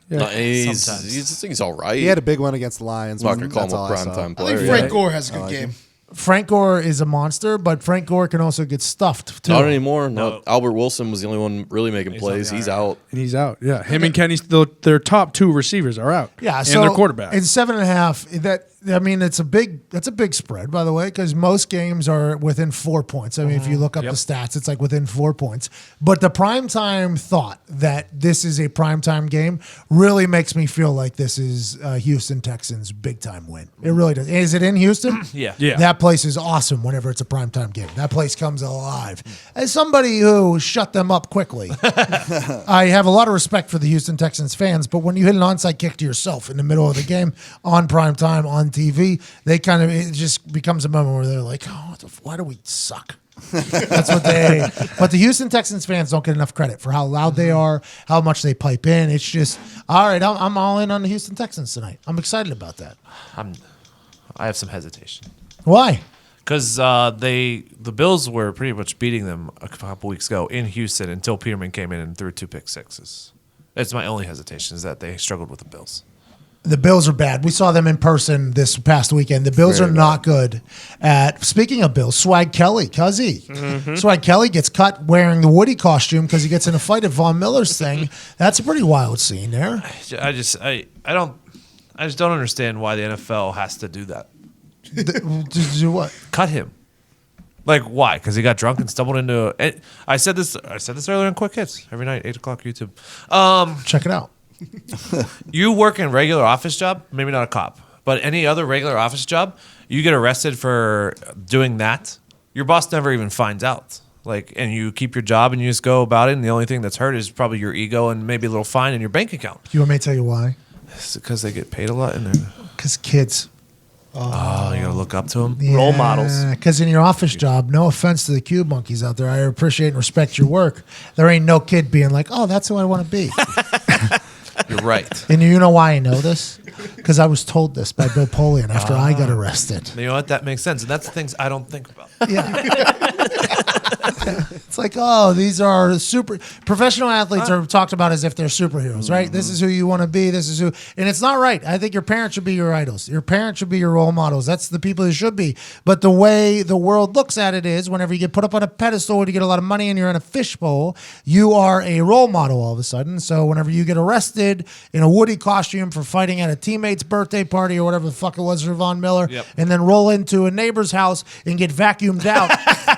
Yeah. He's all right. He had a big one against the Lions. I'm not going to call him That's a all I saw. primetime I player. think Frank yeah. Gore has a good game. Frank Gore is a monster, but Frank Gore can also get stuffed too. Not anymore. No. Albert Wilson was the only one really making plays. He's out. And he's out. Yeah. Him and Kenny, their top 2 receivers are out. Yeah, And so their quarterback. in 7.5, I mean, that's a big spread, by the way, because most games are within 4 points. I mean, if you look up the stats, it's like within 4 points. But the primetime thought that this is a primetime game really makes me feel like this is Houston Texans' big-time win. It really does. Is it in Houston? Yeah. That place is awesome whenever it's a primetime game. That place comes alive. As somebody who shut them up quickly, I have a lot of respect for the Houston Texans fans, but when you hit an onside kick to yourself in the middle of the game on primetime on TV, it just becomes a moment where they're like, oh, why do we suck? That's what but the Houston Texans fans don't get enough credit for how loud they are, how much they pipe in. It's just, all right, I'm all in on the Houston Texans tonight. I'm excited about that. I have some hesitation. Why? Because the Bills were pretty much beating them a couple weeks ago in Houston until Peterman came in and threw 2 pick sixes. That's my only hesitation, is that they struggled with the Bills. The Bills are bad. We saw them in person this past weekend. The Bills are not good at, speaking of Bills, Swag Kelly, Cuzzy. Swag Kelly gets cut wearing the Woody costume because he gets in a fight at Von Miller's thing. That's a pretty wild scene there. I just don't understand why the NFL has to do that. Do what? Cut him. Like, why? Because he got drunk and stumbled into I said this earlier in Quick Hits every night, 8 o'clock YouTube. Check it out. You work in a regular office job, maybe not a cop, but any other regular office job, you get arrested for doing that, your boss never even finds out. Like, and you keep your job and you just go about it, and the only thing that's hurt is probably your ego and maybe a little fine in your bank account. You want me to tell you why? It's because they get paid a lot in there. Because kids. Oh, you gotta look up to them. Yeah, Role models. Because in your office job, no offense to the cube monkeys out there, I appreciate and respect your work. There ain't no kid being like, oh, that's who I want to be. You're right. And you know why I know this? Because I was told this by Bill Polian after I got arrested. You know what? That makes sense. And that's the things I don't think about. Yeah. It's like, oh, these are professional athletes are talked about as if they're superheroes, right? This is who you want to be. This is who, and it's not right. I think your parents should be your idols. Your parents should be your role models. That's the people who should be. But the way the world looks at it is, whenever you get put up on a pedestal and you get a lot of money and you're in a fishbowl, you are a role model all of a sudden. So whenever you get arrested in a Woody costume for fighting at a teammate's birthday party or whatever the fuck it was for Von Miller, and then roll into a neighbor's house and get vacuumed out,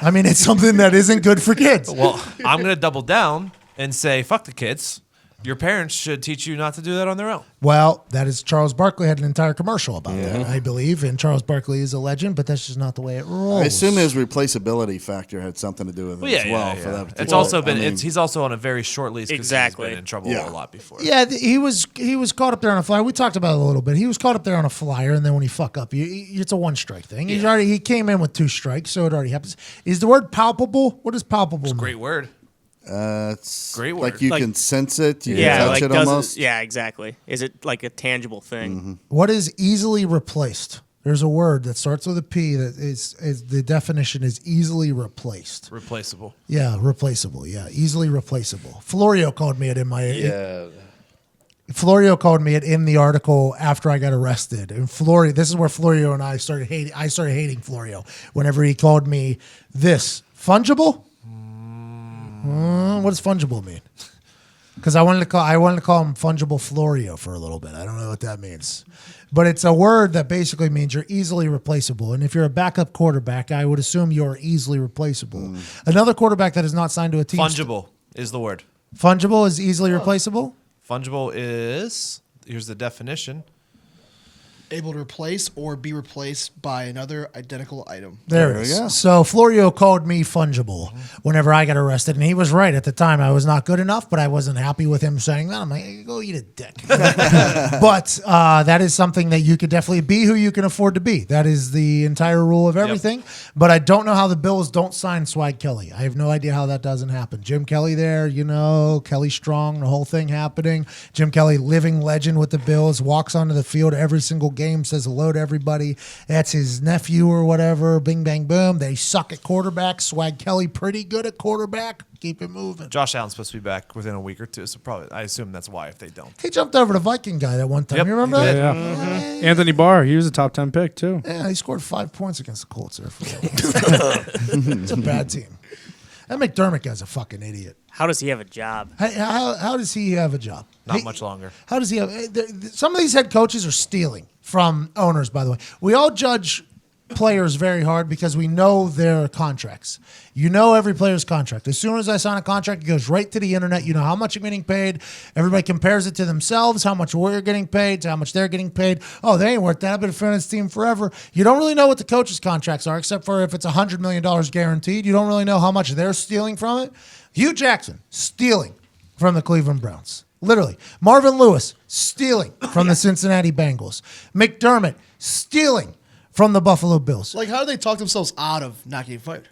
I mean, it's something that isn't good for kids. Well, I'm going to double down and say, fuck the kids. Your parents should teach you not to do that on their own. Well, that is Charles Barkley had an entire commercial about that, I believe. And Charles Barkley is a legend, but that's just not the way it rolls. I assume his replaceability factor had something to do with it as well. For that it's also been he's also on a very short lease. Exactly. He's been in trouble a lot before. Yeah, he was caught up there on a flyer. We talked about it a little bit. He was caught up there on a flyer, and then when you fuck up, it's a 1-strike thing. He came in with 2 strikes, so it already happens. Is the word palpable? What does palpable mean? Great word. It's great word. Like you can sense it. You can touch like it almost. Yeah, exactly. Is it like a tangible thing? What is easily replaced? There's a word that starts with a P that is the definition is easily replaced. Replaceable. Yeah, replaceable. Yeah, easily replaceable. Florio called me it in my Florio called me it in the article after I got arrested. And this is where Florio and I started hating. I started hating Florio whenever he called me this fungible. What does fungible mean? Because I wanted to call him fungible Florio for a little bit. I don't know what that means, but it's a word that basically means you're easily replaceable. And if you're a backup quarterback, I would assume you're easily replaceable. Another quarterback that is not signed to a team. Fungible is the word. Fungible is easily replaceable. Fungible is, here's the definition. Able to replace or be replaced by another identical item. There it is. So Florio called me fungible whenever I got arrested, and he was right at the time. I was not good enough, but I wasn't happy with him saying that. I'm like, hey, go eat a dick. But that is something that you could definitely be who you can afford to be. That is the entire rule of everything. But I don't know how the Bills don't sign Swag Kelly. I have no idea how that doesn't happen. Jim Kelly there, Kelly Strong, the whole thing happening. Jim Kelly, living legend with the Bills, walks onto the field every single game, says hello to everybody. That's his nephew or whatever. Bing, bang, boom. They suck at quarterback. Swag Kelly pretty good at quarterback. Keep it moving. Josh Allen's supposed to be back within a week or two, so probably I assume that's why if they don't. He jumped over the Viking guy that one time. Yep, you remember he that? did. Yeah. Anthony Barr, he was a top 10 pick too. Yeah, he scored 5 points against the Colts there. It's a bad team. That McDermott guy's a fucking idiot. How does he have a job? How does he have a job? Not much longer. How does he have? Some of these head coaches are stealing from owners. By the way, we all judge players very hard because we know their contracts. You know every player's contract. As soon as I sign a contract, it goes right to the internet. You know how much I'm getting paid. Everybody compares it to themselves, how much we're getting paid to how much they're getting paid. Oh, they ain't worth that. I've been a fan of this team forever. You don't really know what the coaches' contracts are, except for if it's $100 million guaranteed. You don't really know how much they're stealing from it. Hugh Jackson, stealing from the Cleveland Browns. Literally. Marvin Lewis, stealing from the Cincinnati Bengals. McDermott, stealing from the Buffalo Bills. Like, how do they talk themselves out of not getting fired?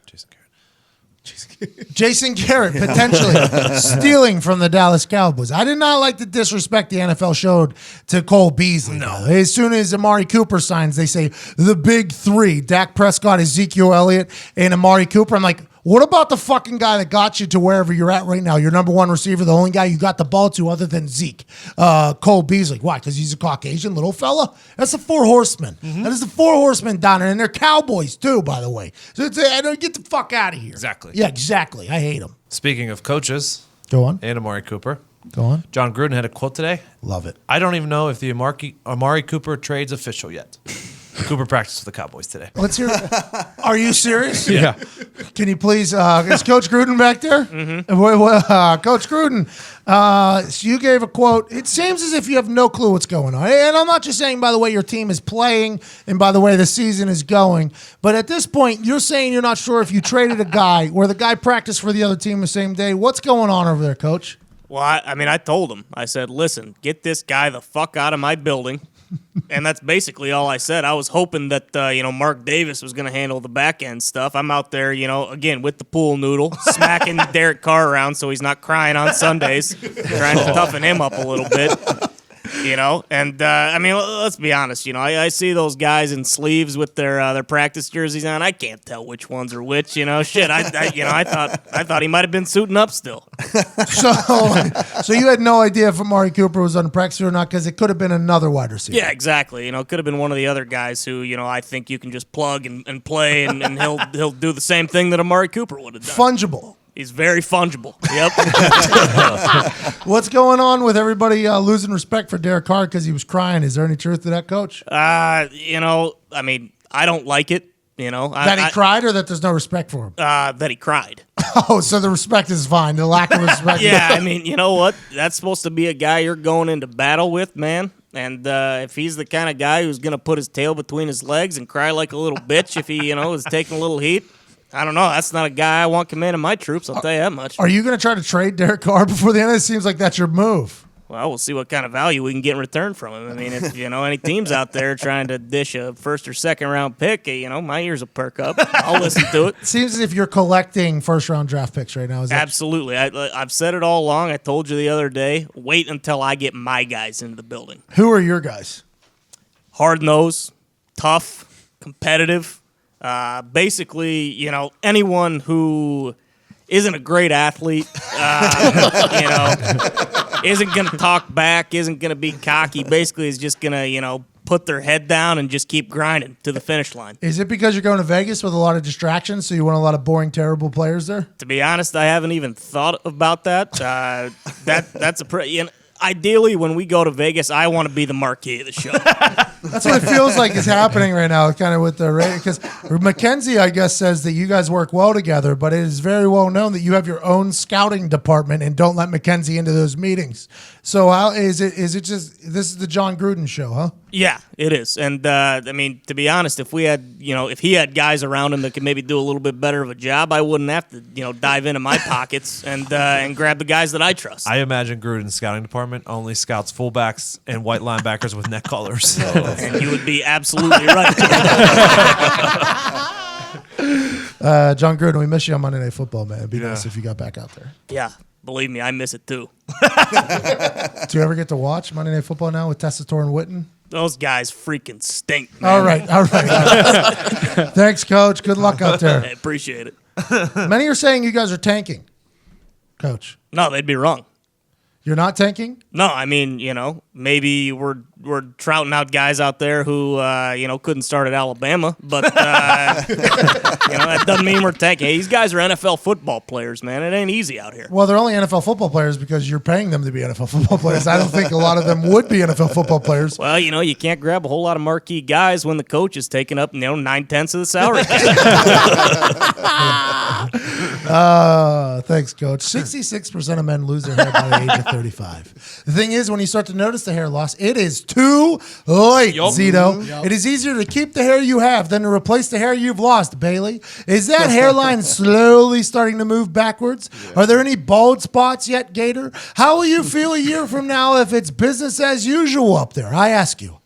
Jason Garrett, potentially stealing from the Dallas Cowboys. I did not like the disrespect the NFL showed to Cole Beasley. No. As soon as Amari Cooper signs, they say the big three, Dak Prescott, Ezekiel Elliott, and Amari Cooper. I'm like, what about the fucking guy that got you to wherever you're at right now? Your number one receiver, the only guy you got the ball to other than Zeke, Cole Beasley. Why? Because he's a Caucasian little fella? That's the four horsemen. Mm-hmm. That is the four horsemen down there. And they're Cowboys too, by the way. So I don't get the fuck out of here. Exactly. Yeah, exactly. I hate them. Speaking of coaches. Go on. And Amari Cooper. Go on. Jon Gruden had a quote today. Love it. I don't even know if the Amari Cooper trade's official yet. Cooper practiced with the Cowboys today. Let's hear it. Are you serious? Yeah. Can you please, is Coach Gruden back there? Mm-hmm. Coach Gruden, so you gave a quote. It seems as if you have no clue what's going on. And I'm not just saying by the way your team is playing and by the way the season is going, but at this point, you're saying you're not sure if you traded a guy where the guy practiced for the other team the same day. What's going on over there, Coach? Well, I told him. I said, listen, get this guy the fuck out of my building. And that's basically all I said. I was hoping that, Mark Davis was going to handle the back end stuff. I'm out there, again, with the pool noodle, smacking Derek Carr around so he's not crying on Sundays, trying to toughen him up a little bit. And let's be honest. I see those guys in sleeves with their practice jerseys on. I can't tell which ones are which. Shit. I thought he might have been suiting up still. So you had no idea if Amari Cooper was on the practice or not because it could have been another wide receiver. Yeah, exactly. It could have been one of the other guys who I think you can just plug and play and he'll do the same thing that Amari Cooper would have done. Fungible. He's very fungible. Yep. What's going on with everybody losing respect for Derek Carr because he was crying? Is there any truth to that, Coach? I don't like it. That he cried or that there's no respect for him? That he cried. Oh, so the respect is fine. The lack of respect. Yeah, you know what? That's supposed to be a guy you're going into battle with, man. And if he's the kind of guy who's going to put his tail between his legs and cry like a little bitch if he, is taking a little heat, I don't know. That's not a guy I want commanding my troops. I'll tell you that much. Are you going to try to trade Derek Carr before the end? It seems like that's your move. Well, we'll see what kind of value we can get in return from him. If any teams out there trying to dish a first or second round pick, my ears will perk up. I'll listen to it. Seems as if you're collecting first round draft picks right now. Absolutely. I've said it all along. I told you the other day. Wait until I get my guys into the building. Who are your guys? Hard nosed, tough, competitive. Basically, anyone who isn't a great athlete, isn't going to talk back, isn't going to be cocky, basically is just going to, put their head down and just keep grinding to the finish line. Is it because you're going to Vegas with a lot of distractions, so you want a lot of boring, terrible players there? To be honest, I haven't even thought about that. That's ideally, when we go to Vegas, I want to be the marquee of the show. That's what it feels like is happening right now, kind of with the because Mackenzie, I guess, says that you guys work well together, but it is very well known that you have your own scouting department and don't let Mackenzie into those meetings. So how is it? Is it just this is the Jon Gruden show, huh? Yeah, it is. And to be honest, if we had, if he had guys around him that could maybe do a little bit better of a job, I wouldn't have to, dive into my pockets and grab the guys that I trust. I imagine Gruden's scouting department only scouts fullbacks and white linebackers with neck collars. And you would be absolutely right. Jon Gruden, we miss you on Monday Night Football, man. It'd be nice if you got back out there. Yeah, believe me, I miss it too. Do you ever get to watch Monday Night Football now with Tessitore and Witten? Those guys freaking stink, man. All right. Thanks, Coach. Good luck out there. I appreciate it. Many are saying you guys are tanking, Coach. No, they'd be wrong. You're not tanking? No, I mean, maybe we're trouting out guys out there who, couldn't start at Alabama, but, that doesn't mean we're tanking. Hey, these guys are NFL football players, man. It ain't easy out here. Well, they're only NFL football players because you're paying them to be NFL football players. I don't think a lot of them would be NFL football players. Well, you can't grab a whole lot of marquee guys when the coach is taking up, 9/10 of the salary cap. Thanks, Coach. 66% of men lose their hair by the age of 35. The thing is, when you start to notice the hair loss, it is too late, Zito. Yep. It is easier to keep the hair you have than to replace the hair you've lost, Bailey. Is that hairline slowly starting to move backwards? Yeah. Are there any bald spots yet, Gator? How will you feel a year from now if it's business as usual up there? I ask you.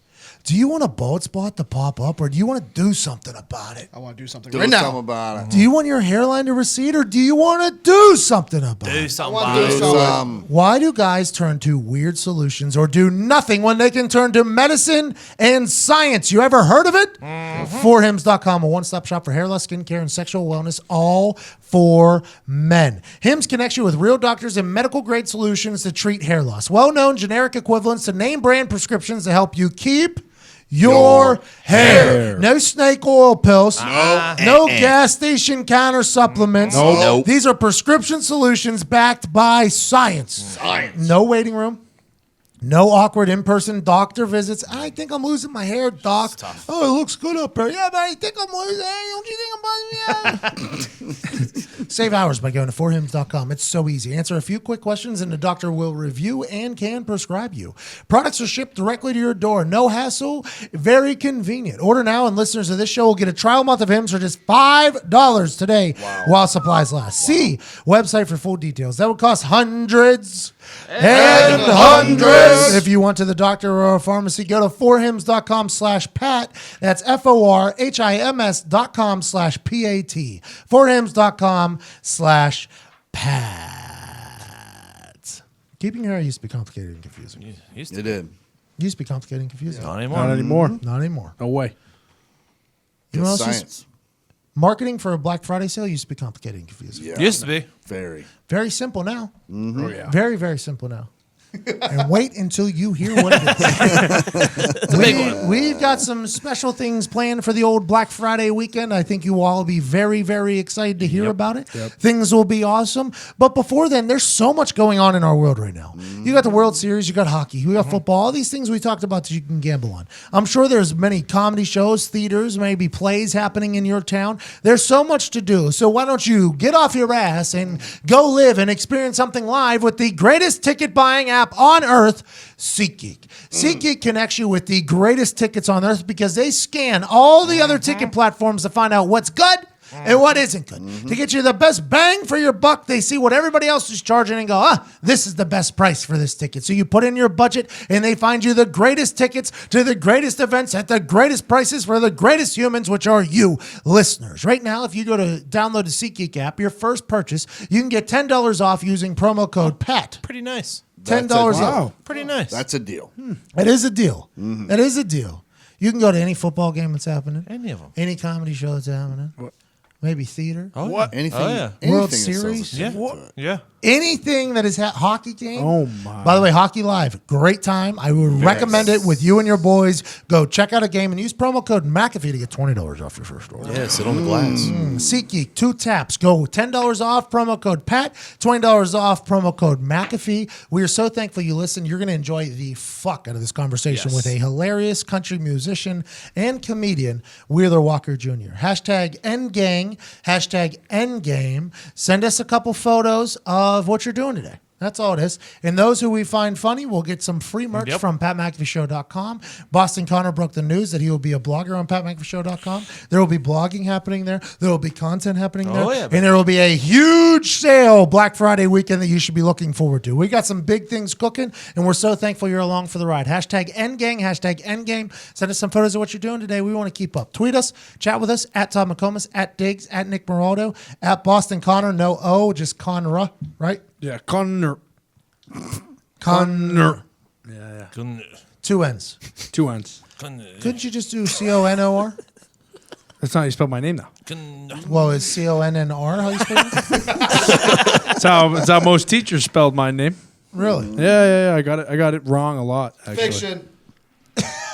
Do you want a bald spot to pop up, or do you want to do something about it? I want to do something right now. About it. Do you want your hairline to recede, or do you want to do something about it? Do something about it. Why do guys turn to weird solutions or do nothing when they can turn to medicine and science? You ever heard of it? Mm-hmm. ForHims.com, a one-stop shop for hair loss, skincare, and sexual wellness, all for men. Hims connects you with real doctors and medical-grade solutions to treat hair loss. Well-known generic equivalents to name-brand prescriptions to help you keep your hair. No snake oil pills. No gas station counter supplements. Nope. These are prescription solutions backed by science. No waiting room. No awkward in-person doctor visits. I think I'm losing my hair, doc. Oh, it looks good up there. Yeah, but I think I'm losing it. Don't you think I'm buzzing? Save hours by going to forhims.com. It's so easy. Answer a few quick questions and the doctor will review and can prescribe you. Products are shipped directly to your door. No hassle. Very convenient. Order now and listeners of this show will get a trial month of Hims for just $5 today while supplies last. See website for full details. That would cost hundreds and hundreds. If you went to the doctor or a pharmacy, go to forhims.com/Pat. That's FORHIMS.com/PAT. forhims.com/Pat. Keeping your hair used to be complicated and confusing. It did. Used to be complicated and confusing. Not anymore. Not anymore. Not anymore. No way. You know what else Science. Marketing for a Black Friday sale used to be complicated and confusing. Yeah. Used to be. Very. Very simple now. Mm-hmm. Oh, yeah. Very, very simple now. And wait until you hear what it is. We've got some special things planned for the old Black Friday weekend. I think you all will be very, very excited to hear about it. Yep. Things will be awesome. But before then, there's so much going on in our world right now. You got the World Series, you got hockey, you got football, all these things we talked about that you can gamble on. I'm sure there's many comedy shows, theaters, maybe plays happening in your town. There's so much to do. So why don't you get off your ass and go live and experience something live with the greatest ticket buying app on earth, SeatGeek. SeatGeek connects you with the greatest tickets on earth because they scan all the other ticket platforms to find out what's good and what isn't good. To get you the best bang for your buck, they see what everybody else is charging and go, this is the best price for this ticket. So you put in your budget and they find you the greatest tickets to the greatest events at the greatest prices for the greatest humans, which are you listeners. Right now, if you go to download the SeatGeek app, your first purchase, you can get $10 off using promo code PAT. Pretty nice. $10 off. Pretty nice. That's a deal. It is a deal. It is a deal. You can go to any football game that's happening. Any of them. Any comedy show that's happening. What? Maybe theater. Oh, What? Anything. Oh, yeah. World anything that sells Series? a Yeah. ticket to it. Yeah. Anything that is hockey game. Oh, my. By the way, Hockey Live, great time. I would recommend it with you and your boys. Go check out a game and use promo code McAfee to get $20 off your first order. Yeah, sit on the glass. SeatGeek, 2 taps. Go $10 off, promo code PAT, $20 off, promo code McAfee. We are so thankful you listened. You're going to enjoy the fuck out of this conversation with a hilarious country musician and comedian, Wheeler Walker Jr. Hashtag NGang, hashtag NGame. Send us a couple photos of what you're doing today. That's all it is. And those who we find funny will get some free merch from PatMcAfeeShow.com. Boston Connor broke the news that he will be a blogger on PatMcAfeeShow.com. There will be blogging happening there. There will be content happening there. Yeah, and there will be a huge sale Black Friday weekend that you should be looking forward to. We got some big things cooking, and we're so thankful you're along for the ride. Hashtag NGang, hashtag NGame. Send us some photos of what you're doing today. We want to keep up. Tweet us, chat with us, at Todd McComas, at Diggs, at Nick Moraldo, at Boston Connor, no O, just Connor, right? Yeah, Connor. Connor. Yeah. 2 N's. 2 N's. Couldn't you just do CONOR? That's not how you spell my name, though. Well, is CONNR how you spell it? That's how most teachers spelled my name. Really? Yeah. I got it wrong a lot. Actually. Fiction.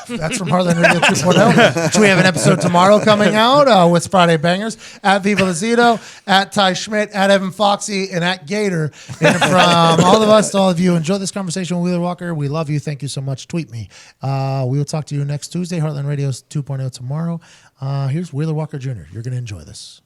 That's from Heartland Radio 2.0. Which we have an episode tomorrow coming out with Friday Bangers at Viva Lazito, at Ty Schmidt, at Evan Foxy, and at Gator. And from all of us to all of you, enjoy this conversation with Wheeler Walker. We love you. Thank you so much. Tweet me. We will talk to you next Tuesday. Heartland Radio 2.0 tomorrow. Here's Wheeler Walker Jr. You're going to enjoy this.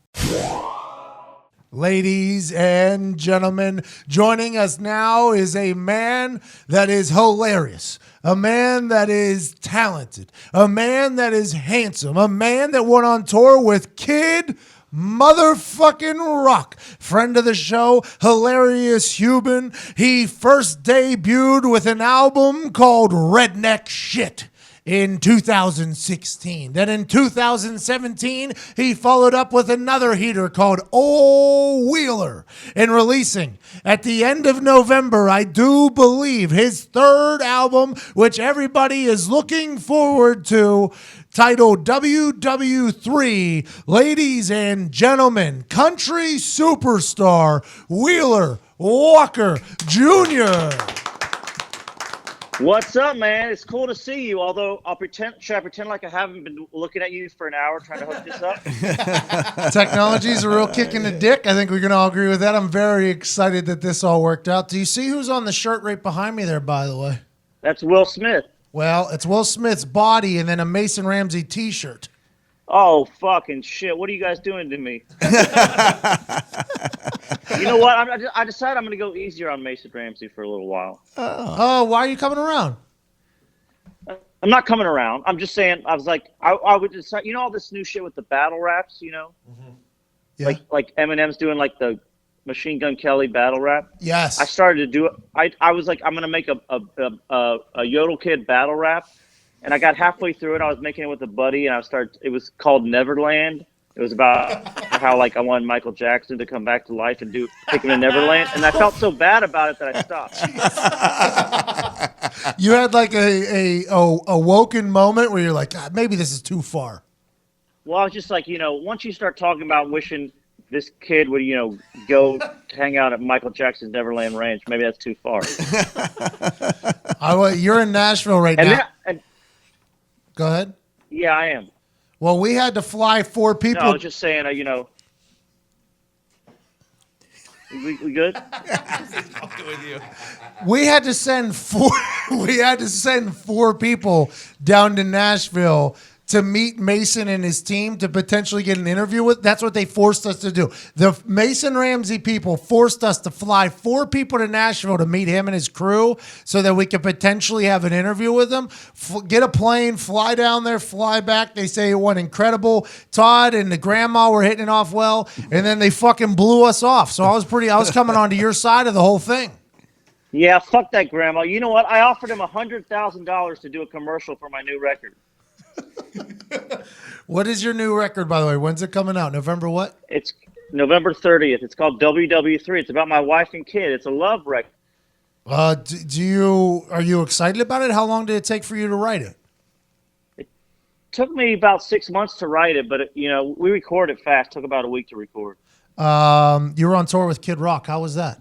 Ladies and gentlemen, joining us now is a man that is hilarious, a man that is talented, a man that is handsome, a man that went on tour with Kid Motherfucking Rock. Friend of the show, hilarious human. He first debuted with an album called Redneck Shit in 2016. Then in 2017, he followed up with another heater called Oh Wheeler, and releasing at the end of November, I do believe, his third album, which everybody is looking forward to, titled WWIII. Ladies and gentlemen, country superstar Wheeler Walker Jr. What's up, man? It's cool to see you. Although should I pretend like I haven't been looking at you for an hour trying to hook this up? Technology's a real kick in the dick. I think we can all agree with that. I'm very excited that this all worked out. Do you see who's on the shirt right behind me there, by the way? That's Will Smith. Well, it's Will Smith's body and then a Mason Ramsey t-shirt. Oh, fucking shit. What are you guys doing to me? You know what? I decided I'm going to go easier on Mason Ramsey for a little while. Oh, why are you coming around? I'm not coming around. I'm just saying, I was like, I would decide, you know, all this new shit with the battle raps, you know? Mm-hmm. Yeah. Like Eminem's doing like the Machine Gun Kelly battle rap. Yes. I started to do it. I was like, I'm going to make a Yodel Kid battle rap. And I got halfway through it. I was making it with a buddy, and it was called Neverland. It was about how like I wanted Michael Jackson to come back to life and take him to Neverland, and I felt so bad about it that I stopped. You had like a woken moment where you're like, God, maybe this is too far. Well, I was just like, you know, once you start talking about wishing this kid would, you know, go hang out at Michael Jackson's Neverland Ranch, maybe that's too far. You're in Nashville right now. Go ahead. Yeah, I am. Well, we had to fly 4 people. No, I was just saying, you know. We good? We had to send 4. We had to send 4 people down to Nashville to meet Mason and his team to potentially get an interview with. That's what they forced us to do. The Mason Ramsey people forced us to fly 4 people to Nashville to meet him and his crew so that we could potentially have an interview with them. Get a plane, fly down there, fly back. They say it went incredible. Todd and the grandma were hitting it off well, and then they fucking blew us off. So I was coming onto your side of the whole thing. Yeah, fuck that grandma. You know what? I offered him $100,000 to do a commercial for my new record. What is your new record, by the way? When's it coming out? November what? It's November 30th. It's called WWIII. It's about my wife and kid. It's a love record. Are you excited about it? How long did it take for you to write it? It took me about 6 months to write it, but you know, we record it fast. It took about a week to record. You were on tour with Kid Rock. How was that?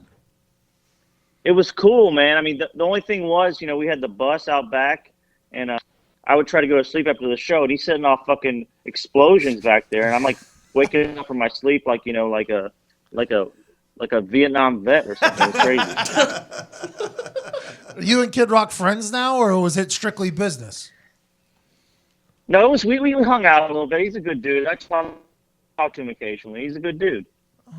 It was cool, man. I mean, the only thing was, you know, we had the bus out back, and I would try to go to sleep after the show, and he's setting off fucking explosions back there, and I'm like waking up from my sleep like, you know, like a Vietnam vet or something. It was crazy. Are you and Kid Rock friends now, or was it strictly business? No, it was we hung out a little bit. He's a good dude. I talk to him occasionally. He's a good dude.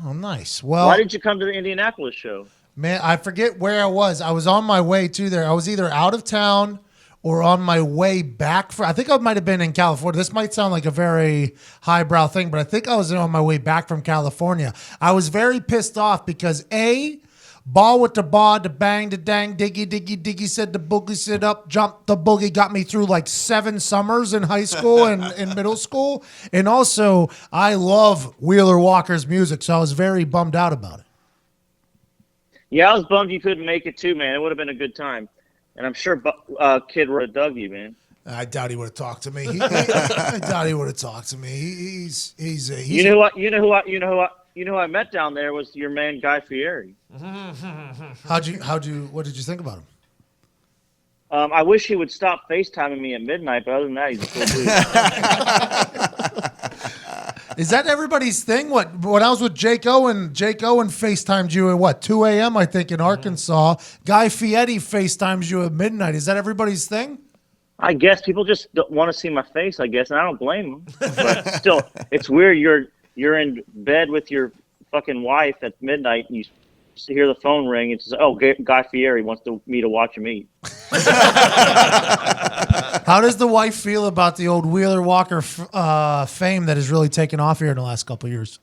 Oh, nice. Well, why did you come to the Indianapolis show? Man, I forget where I was. I was on my way to there. I was either out of town or on my way back. I think I might have been in California. This might sound like a very highbrow thing, but I think I was on my way back from California. I was very pissed off because ball with the bar, the bang, the dang, diggy, diggy, diggy, said the boogie, sit up, jump the boogie, got me through like 7 summers in high school and in middle school. And also, I love Wheeler Walker's music, so I was very bummed out about it. Yeah, I was bummed you couldn't make it too, man. It would have been a good time. And I'm sure Kid would have dug you, man. I doubt he would have talked to me. I doubt he would have talked to me. He's You know what? You know who I met down there was your man Guy Fieri. What did you think about him? I wish he would stop FaceTiming me at midnight, but other than that, he's a cool dude. Is that everybody's thing? When I was with Jake Owen FaceTimed you at what, 2 a.m. I think in Arkansas. Guy Fieri FaceTimes you at midnight. Is that everybody's thing? I guess people just don't want to see my face, I guess, and I don't blame them. But still, it's weird. You're in bed with your fucking wife at midnight, and you hear the phone ring. It's just, Guy Fieri wants me to watch him eat. How does the wife feel about the old Wheeler Walker fame that has really taken off here in the last couple of years?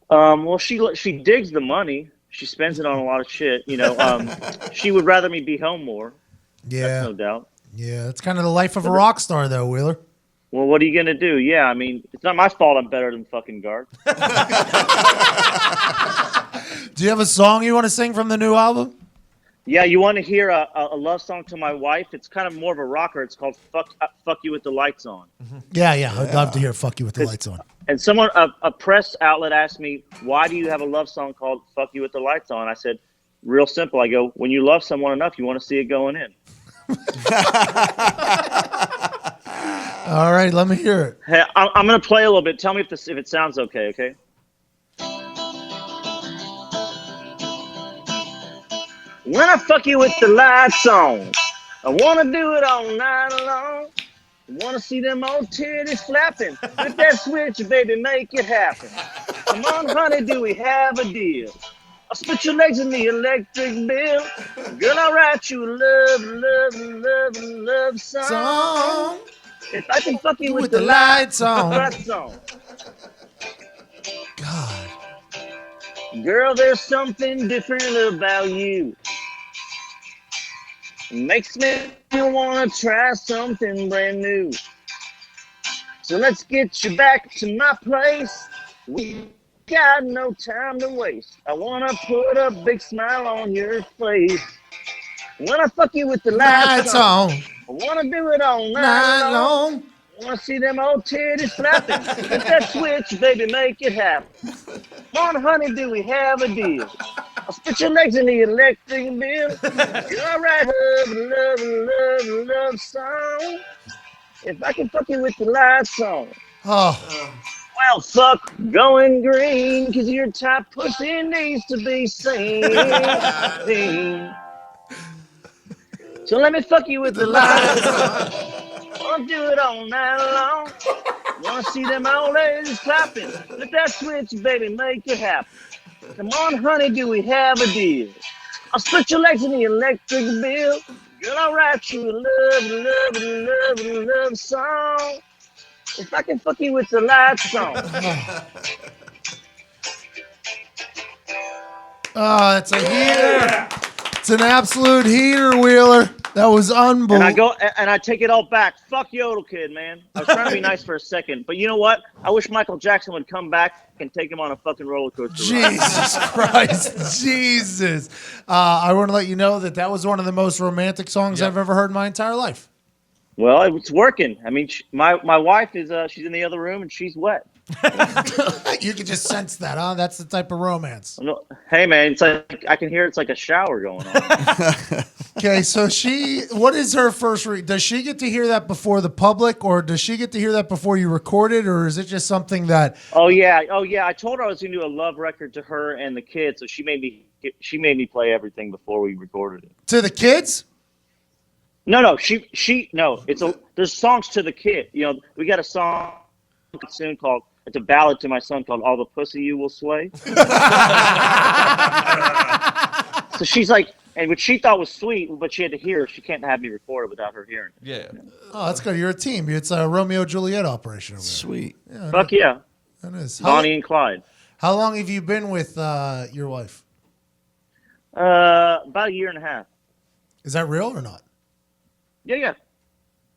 Well, she digs the money. She spends it on a lot of shit. She would rather me be home more. Yeah, that's no doubt. Yeah, it's kind of the life of a rock star, though, Wheeler. Well, what are you gonna do? Yeah, I mean, it's not my fault I'm better than fucking Garth. Do you have a song you want to sing from the new album? Yeah, you want to hear a love song to my wife? It's kind of more of a rocker. It's called "Fuck You with the Lights On." Yeah, I'd love to hear "Fuck You with the Lights On." And someone, a press outlet, asked me, "Why do you have a love song called "Fuck You with the Lights On"?" I said, "Real simple. I go, when you love someone enough, you want to see it going in." All right, let me hear it. Hey, I'm gonna play a little bit. Tell me if it sounds okay. Okay. When I fuck you with the lights on, I wanna do it all night long. I wanna see them old titties flapping. Flip that switch, baby, make it happen. Come on, honey, do we have a deal? I'll split your legs in the electric bill. Girl, I'll write you a love song. If I can fuck you with the lights on. God. Girl, there's something different about you. It makes me want to try something brand new. So let's get you back to my place. We got no time to waste. I want to put a big smile on your face. When I fuck you with the lights on, I want to do it all night long. I want to see them old titties flapping. Hit that switch, baby, make it happen. Come on, honey, do we have a deal? I'll split your legs in the electric bill. You're all right, love song. If I can fuck you with the lights on. Oh. Well, fuck going green, cause your type pussy needs to be seen. So let me fuck you with the lights on. Wanna do it all night long. Wanna see them old ladies clapping. Flip that switch, baby, make it happen. Come on, honey, do we have a deal? I'll split your legs in the electric bill. Girl, I'll write you a love song. If I can fuck you with the lights on. Oh, that's a heater. It's an absolute heater, Wheeler. That was unbelievable. And I take it all back. Fuck Yodel Kid, man. I was trying to be nice for a second, but you know what? I wish Michael Jackson would come back and take him on a fucking roller coaster. Jesus Christ, Jesus! I want to let you know that was one of the most romantic songs I've ever heard in my entire life. Well, it's working. I mean, my wife is she's in the other room and she's wet. You can just sense that, huh? That's the type of romance. Hey, man, it's like I can hear it's like a shower going on. Okay, so what is her first does she get to hear that before the public, or does she get to hear that before you record it, or is it just something that? Oh yeah. I told her I was going to do a love record to her and the kids, so she made me play everything before we recorded it. To the kids? No, no. There's songs to the kid. You know, we got a song soon called. It's a ballad to my son called "All the Pussy You Will Sway." So she's like, and what she thought was sweet, but she had to hear. She can't have me record it without her hearing it. Yeah. Oh, that's good. You're a team. It's a Romeo Juliet operation over there. Sweet. Yeah, Fuck yeah. That is. Bonnie and Clyde. How long have you been with your wife? About a year and a half. Is that real or not? Yeah.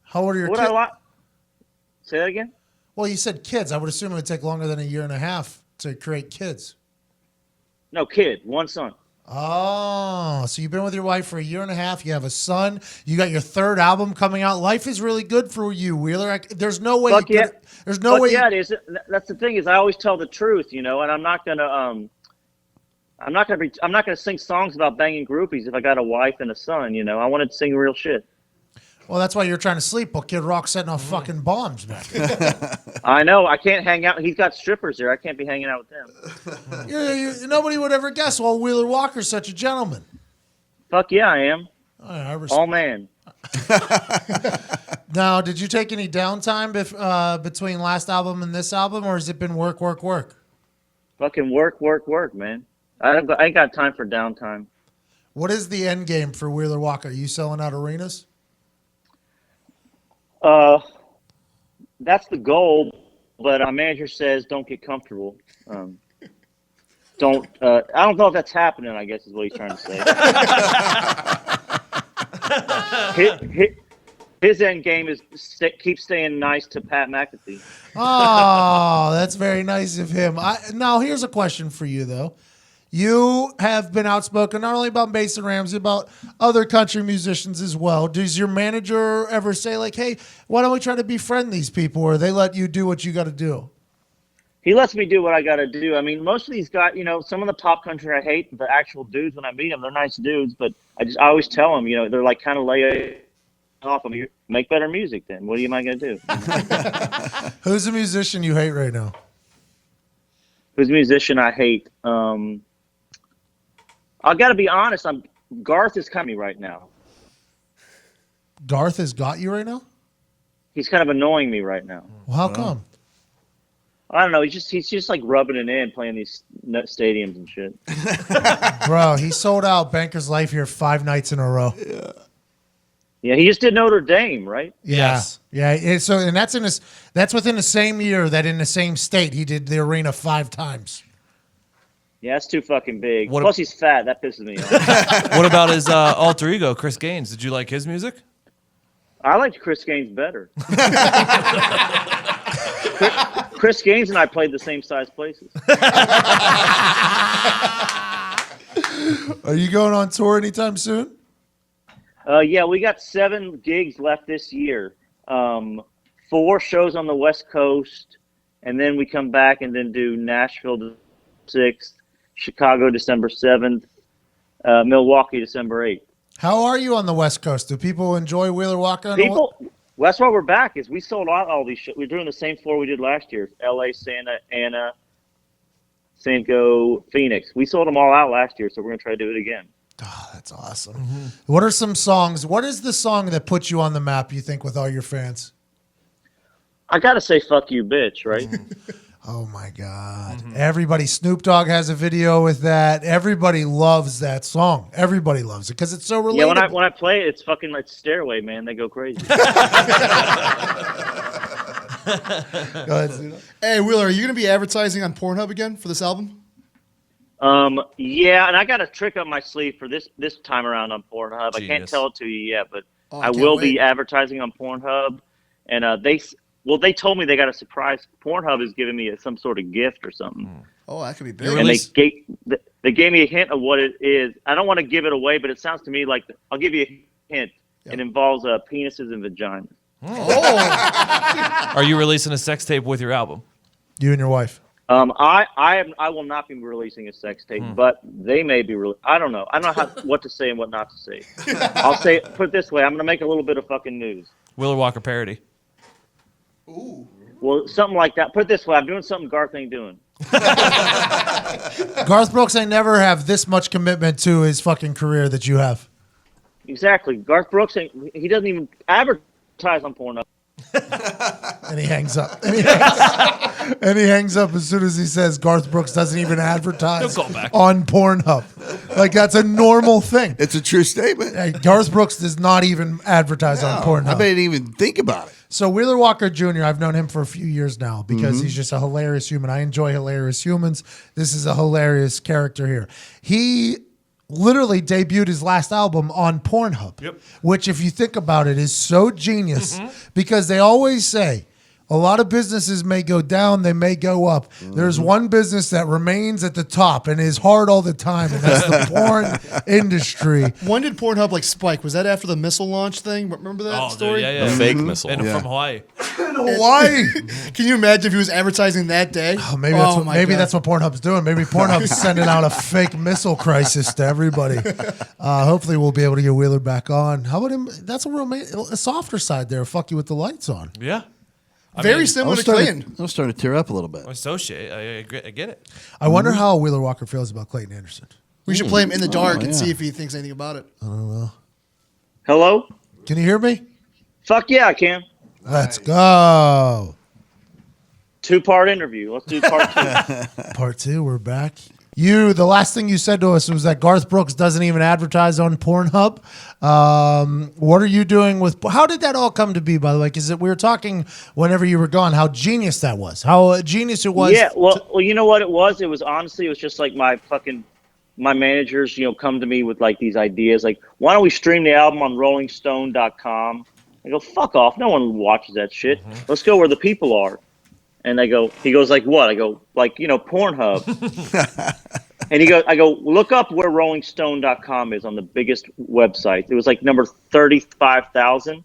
How old are your Would kids? Say that again? Well, you said kids. I would assume it would take longer than a year and a half to create kids. No, kid. One son. Oh, So you've been with your wife for 1.5 years. You have a son. You got your 3rd album coming out. Life is really good for you, Wheeler. There's no way. There's no way. Yeah, it is. That's the thing is, I always tell the truth, and I'm not gonna sing songs about banging groupies if I got a wife and a son. I wanted to sing real shit. Well, that's why you're trying to sleep. But Kid Rock setting off fucking bombs, man. I know. I can't hang out. He's got strippers there. I can't be hanging out with them. Nobody would ever guess. Well, Wheeler Walker's such a gentleman. Fuck yeah, I am. All man. Now, did you take any downtime between last album and this album, or has it been work? Fucking work, man. I ain't got time for downtime. What is the end game for Wheeler Walker? Are you selling out arenas? That's the goal, but our manager says don't get comfortable. I don't know if that's happening, I guess is what he's trying to say. His end game is keep staying nice to Pat McAfee. Oh, that's very nice of him. Now, here's a question for you, though. You have been outspoken not only about Mason Ramsey, about other country musicians as well. Does your manager ever say, like, hey, why don't we try to befriend these people, or they let you do what you got to do? He lets me do what I got to do. I mean, most of these guys, some of the pop country I hate, the actual dudes, when I meet them, they're nice dudes, but I always tell them, they're like kind of lay off of me. Make better music then. What am I going to do? Who's a musician you hate right now? Who's a musician I hate? I got to be honest. Garth is coming right now. Garth has got you right now? He's kind of annoying me right now. Well, how come? I don't know. He's just like rubbing it in, playing these stadiums and shit. Bro, he sold out Banker's Life here 5 nights in a row. Yeah, he just did Notre Dame, right? Yes. Yeah. And that's within the same year that in the same state he did the arena 5 times. Yeah, that's too fucking big. Plus, he's fat. That pisses me off. What about his alter ego, Chris Gaines? Did you like his music? I liked Chris Gaines better. Chris Gaines and I played the same size places. Are you going on tour anytime soon? Yeah, we got 7 gigs left this year. 4 shows on the West Coast, and then we come back and then do Nashville 6th, Chicago December 7th, Milwaukee December 8th. How are you on the West Coast? Do people enjoy Wheeler Walker? Well, that's why we're back. Is we sold out all these shows. We're doing the same floor we did last year: L.A., Santa Ana, San Diego, Phoenix. We sold them all out last year, so we're gonna try to do it again. Oh, that's awesome. Mm-hmm. What are some songs? What is the song that puts you on the map, you think, with all your fans? I gotta say, "Fuck You, Bitch," right? Oh my God! Mm-hmm. Everybody, Snoop Dogg has a video with that. Everybody loves that song. Everybody loves it because it's so relatable. Yeah, when I play it, it's fucking like Stairway, man. They go crazy. Go ahead, Zeno. Hey, Wheeler, are you going to be advertising on Pornhub again for this album? Yeah, and I got a trick up my sleeve for this time around on Pornhub. Genius. I can't tell it to you yet, but I will be advertising on Pornhub, and they told me they got a surprise. Pornhub is giving me some sort of gift or something. Oh, that could be big. And they gave me a hint of what it is. I don't want to give it away, but it sounds to me like I'll give you a hint. Yep. It involves penises and vaginas. Oh. Are you releasing a sex tape with your album? You and your wife? I will not be releasing a sex tape, but they may be. I don't know. I don't know what to say and what not to say. I'll say put it this way: I'm going to make a little bit of fucking news. Wheeler Walker parody. Ooh. Well, something like that. Put it this way: I'm doing something Garth ain't doing. Garth Brooks ain't never have this much commitment to his fucking career that you have. Exactly. Garth Brooks he doesn't even advertise on Pornhub. And he hangs up. And he hangs up as soon as he says Garth Brooks doesn't even advertise on Pornhub. Like, that's a normal thing. It's a true statement. Garth Brooks does not even advertise on Pornhub. I didn't even think about it. So Wheeler Walker Jr., I've known him for a few years now because he's just a hilarious human. I enjoy hilarious humans. This is a hilarious character here. He literally debuted his last album on Pornhub, which, if you think about it, is so genius because they always say, A lot of businesses may go down, they may go up. There's one business that remains at the top and is hard all the time, and that's the porn industry. When did Pornhub like spike? Was that after the missile launch thing? Remember that story? Dude, yeah. The fake missile. And from Hawaii. Hawaii. Can you imagine if he was advertising that day? Oh, maybe that's what Pornhub's doing. Maybe Pornhub's sending out a fake missile crisis to everybody. Hopefully, we'll be able to get Wheeler back on. How about him? That's a softer side there. Fuck you with the lights on. Yeah. Very similar to Clayton. I was starting to tear up a little bit. Associate. I get it. I wonder how Wheeler Walker feels about Clayton Anderson. We should play him in the dark and see if he thinks anything about it. I don't know. Hello? Can you hear me? Fuck yeah, I can. Let's go. 2-part interview. Let's do part 2. Part 2, we're back. The last thing you said to us was that Garth Brooks doesn't even advertise on Pornhub. What are you doing with? How did that all come to be? By the way, because we were talking whenever you were gone, how genius that was. How genius it was. Yeah. Well, you know what it was? It was honestly, it was just like my managers, come to me with like these ideas, like, why don't we stream the album on RollingStone.com? I go, fuck off. No one watches that shit. Let's go where the people are. And he goes like, what? I go, like, Pornhub. And I go, look up where RollingStone.com is on the biggest website. It was like number 35,000.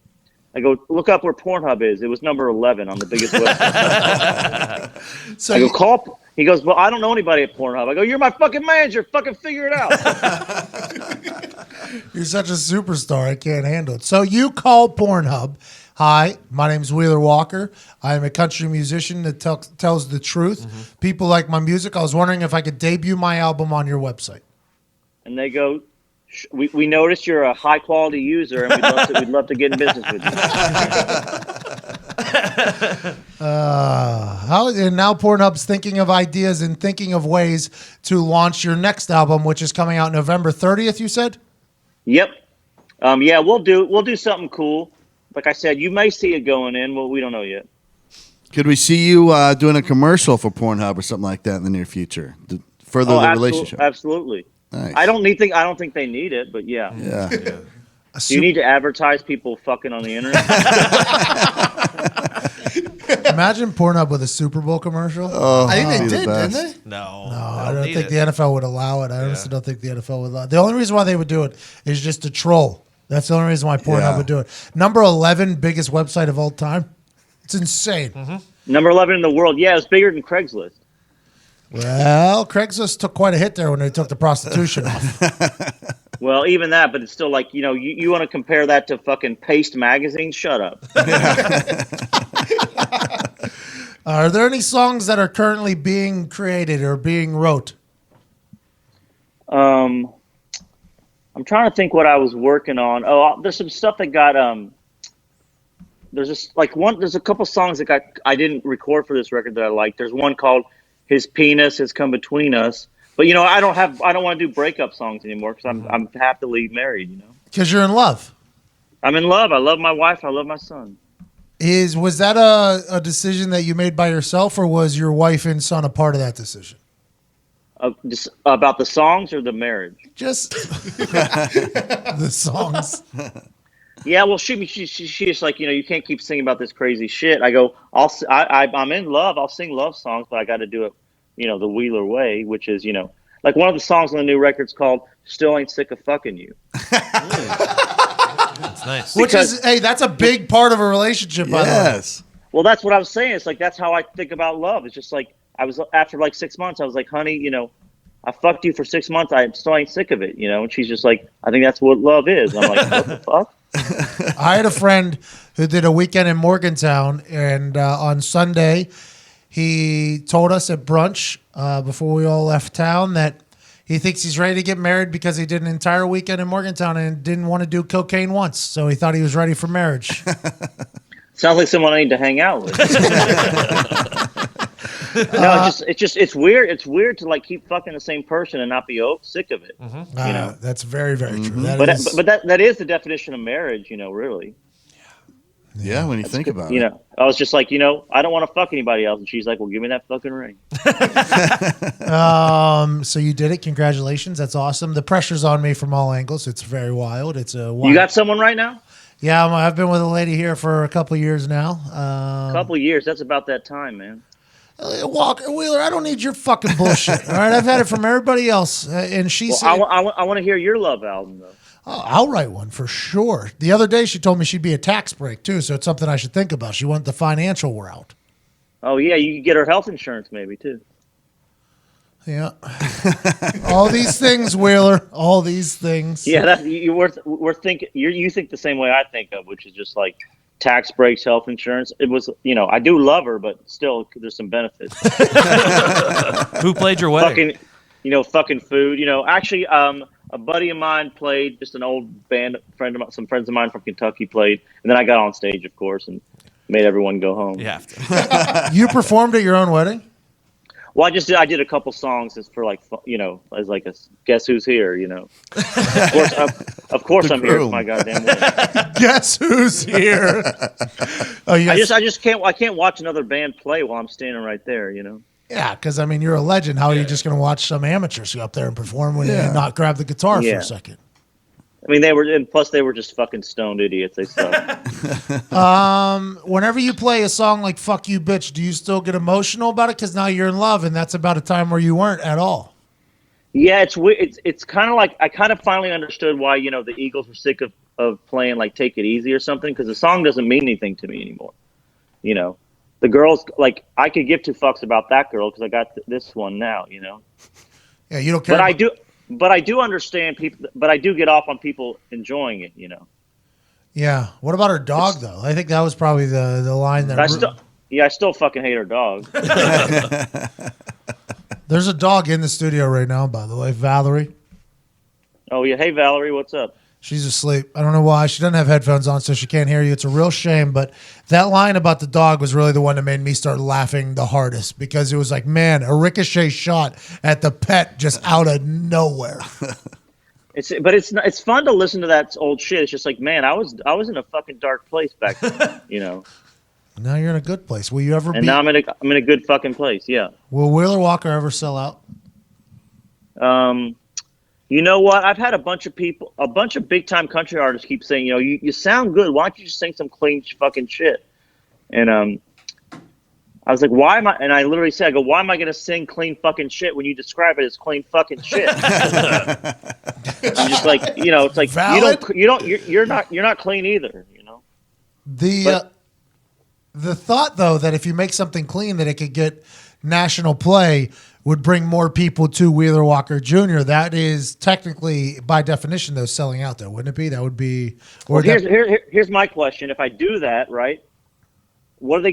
I go, look up where Pornhub is. It was number 11 on the biggest website. So I go, call. He goes, well, I don't know anybody at Pornhub. I go, you're my fucking manager. Fucking figure it out. You're such a superstar. I can't handle it. So you call Pornhub. Hi, my name's Wheeler Walker. I am a country musician that tells the truth. People like my music. I was wondering if I could debut my album on your website. And they go, we noticed you're a high quality user, and we'd love to get in business with you. And now Pornhub's thinking of ideas and thinking of ways to launch your next album, which is coming out November 30th. You said? Yep. Yeah, we'll do something cool. Like I said, you may see it going in. Well, we don't know yet. Could we see you doing a commercial for Pornhub or something like that in the near future to further the relationship? Absolutely. Nice. I don't think they need it, but yeah. Yeah. Do you need to advertise people fucking on the internet? Imagine Pornhub with a Super Bowl commercial. Oh, I think they did, didn't they? No, I don't think the NFL would allow it. I honestly don't think the NFL would allow it. The only reason why they would do it is just to troll. That's the only reason why Pornhub would do it. Number 11 biggest website of all time. It's insane. Number 11 in the world. Yeah, it's bigger than Craigslist. Well, Craigslist took quite a hit there when they took the prostitution off. Well, even that, but it's still like, you want to compare that to fucking Paste magazine? Shut up. Are there any songs that are currently being created or being wrote? I'm trying to think what I was working on. Oh, there's some stuff that got there's a couple songs that I didn't record for this record that I like. There's one called His Penis Has Come Between Us. But I don't want to do breakup songs anymore because I'm happily married, Because you're in love. I'm in love. I love my wife. I love my son. Was that a decision that you made by yourself, or was your wife and son a part of that decision? Just about the songs or the marriage? Just the songs. Yeah, well, she's like, you can't keep singing about this crazy shit. I go, I'm in love. I'll sing love songs, but I got to do it, the Wheeler way, which is, like one of the songs on the new record's called "Still Ain't Sick of Fucking You." That's nice. That's a big part of a relationship. By the way. Well, that's what I was saying. It's like that's how I think about love. It's just like after like 6 months, I was like, honey, I fucked you for 6 months. I still ain't sick of it, And she's just like, I think that's what love is. I'm like, what the fuck? I had a friend who did a weekend in Morgantown, and on Sunday, he told us at brunch before we all left town that he thinks he's ready to get married because he did an entire weekend in Morgantown and didn't want to do cocaine once. So he thought he was ready for marriage. Sounds like someone I need to hang out with. No, it's weird. It's weird to like keep fucking the same person and not be sick of it. That's very, very true. But that is the definition of marriage. Really. Yeah, when you think about it. I was just like, I don't want to fuck anybody else, and she's like, well, give me that fucking ring. So you did it. Congratulations. That's awesome. The pressure's on me from all angles. It's very wild. It's a wild. You got someone right now? Yeah, I've been with a lady here for a couple of years now. A couple of years. That's about that time, man. Walker Wheeler, I don't need your fucking bullshit. All right, I've had it from everybody else, and she said, I want to hear your love album though. Oh, I'll write one for sure. The other day, she told me she'd be a tax break too, so it's something I should think about. She went the financial route. Oh yeah, you could get her health insurance maybe too. Yeah, all these things, Wheeler. All these things. Yeah, we're thinking. You think the same way I think of, which is just like tax breaks, health insurance. It was, I do love her, but still, there's some benefits. Who played your wedding? Fucking food. Actually, a buddy of mine played. Just an old band friend of mine, some friends of mine from Kentucky played, and then I got on stage, of course, and made everyone go home. You have to. You performed at your own wedding? Well, I did a couple songs just for as like a guess who's here, Of course I'm here. It's my goddamn wedding. Guess who's here? I can't watch another band play while I'm standing right there, Yeah, because you're a legend. How are you just going to watch some amateurs go up there and perform when you not grab the guitar for a second? Plus they were just fucking stoned idiots. They suck. Whenever you play a song like "Fuck You, Bitch," do you still get emotional about it? Because now you're in love, and that's about a time where you weren't at all. Yeah, it's weird. It's kind of like I kind of finally understood why the Eagles were sick of playing like "Take It Easy" or something, because the song doesn't mean anything to me anymore. The girls, like, I could give two fucks about that girl because I got this one now. Yeah, you don't care. But I do understand people. But I do get off on people enjoying it. Yeah. What about her dog, though? I think that was probably the line that. I still fucking hate her dog. There's a dog in the studio right now, by the way, Valerie. Oh yeah, hey Valerie, what's up? She's asleep. I don't know why. She doesn't have headphones on, so she can't hear you. It's a real shame. But that line about the dog was really the one that made me start laughing the hardest, because it was like, man, a ricochet shot at the pet just out of nowhere. It's fun to listen to that old shit. It's just like, man, I was in a fucking dark place back then, Now you're in a good place. Will you ever And now I'm in a good fucking place, yeah. Will Wheeler Walker ever sell out? You know what? I've had a bunch of big time country artists keep saying, you sound good. Why don't you just sing some clean fucking shit? And I was like, why am I? And I literally said, why am I going to sing clean fucking shit when you describe it as clean fucking shit? I'm just like, it's like Valid? you're not clean either, The thought, though, that if you make something clean, that it could get national play would bring more people to Wheeler Walker Jr. That is technically, by definition, though, selling out, though, wouldn't it be? That would be. Here's my question: if I do that, right, what's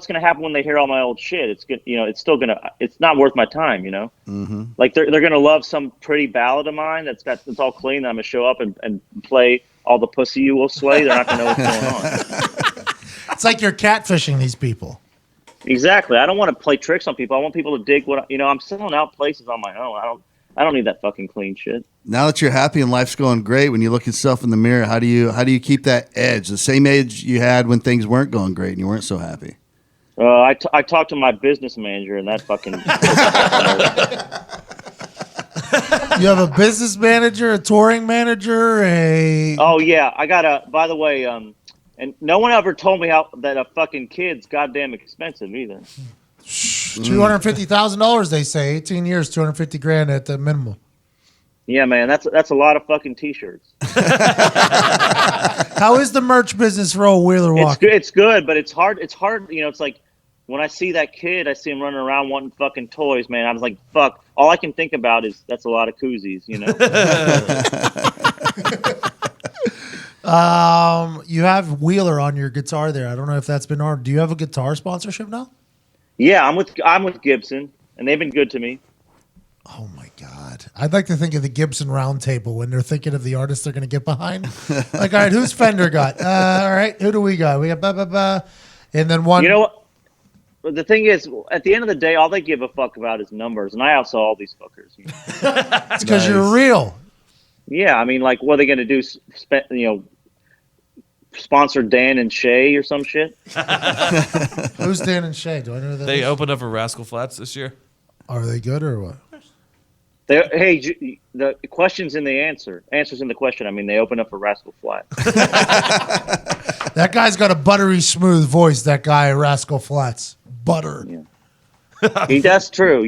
gonna happen when they hear all my old shit? It's good, it's not worth my time, Mm-hmm. Like they're gonna love some pretty ballad of mine that's all clean. I'm gonna show up and play all the pussy you will slay. They're not gonna know what's going on. It's like you're catfishing these people. Exactly. I don't want to play tricks on people. I want people to dig what I'm selling out places on my own. I don't need that fucking clean shit. Now that you're happy and life's going great, when you look at yourself in the mirror, how do you keep that edge, the same edge you had when things weren't going great and you weren't so happy? I talked to my business manager, and that fucking. You have a business manager, a touring manager, Oh yeah, I got by the way, and no one ever told me that a fucking kid's goddamn expensive either. $250,000, they say. 18 years, $250,000 at the minimum. Yeah, man, that's a lot of fucking t-shirts. How is the merch business for old Wheeler Walker? It's good, but it's hard. It's hard. It's like when I see that kid, I see him running around wanting fucking toys, man. I was like, fuck. All I can think about is that's a lot of koozies, You have Wheeler on your guitar there. I don't know if that's been on. Do you have a guitar sponsorship now? Yeah, I'm with Gibson, and they've been good to me. Oh my God! I'd like to think of the Gibson round table when they're thinking of the artists they're going to get behind. Like, all right, who's Fender got? All right, who do we got? We got blah blah blah, and then one. You know what? The thing is, at the end of the day, all they give a fuck about is numbers, and I also all these fuckers. It's because you're real. Yeah, I mean, like, what are they going to do? Sponsor Dan and Shay or some shit? Who's Dan and Shay? Do I know that? They opened up a Rascal Flatts this year. Are they good or what? The question's in the answer. Answer's in the question. I mean, they open up for Rascal Flatts. That guy's got a buttery smooth voice, that guy, Rascal Flatts. Butter. Yeah. That's true.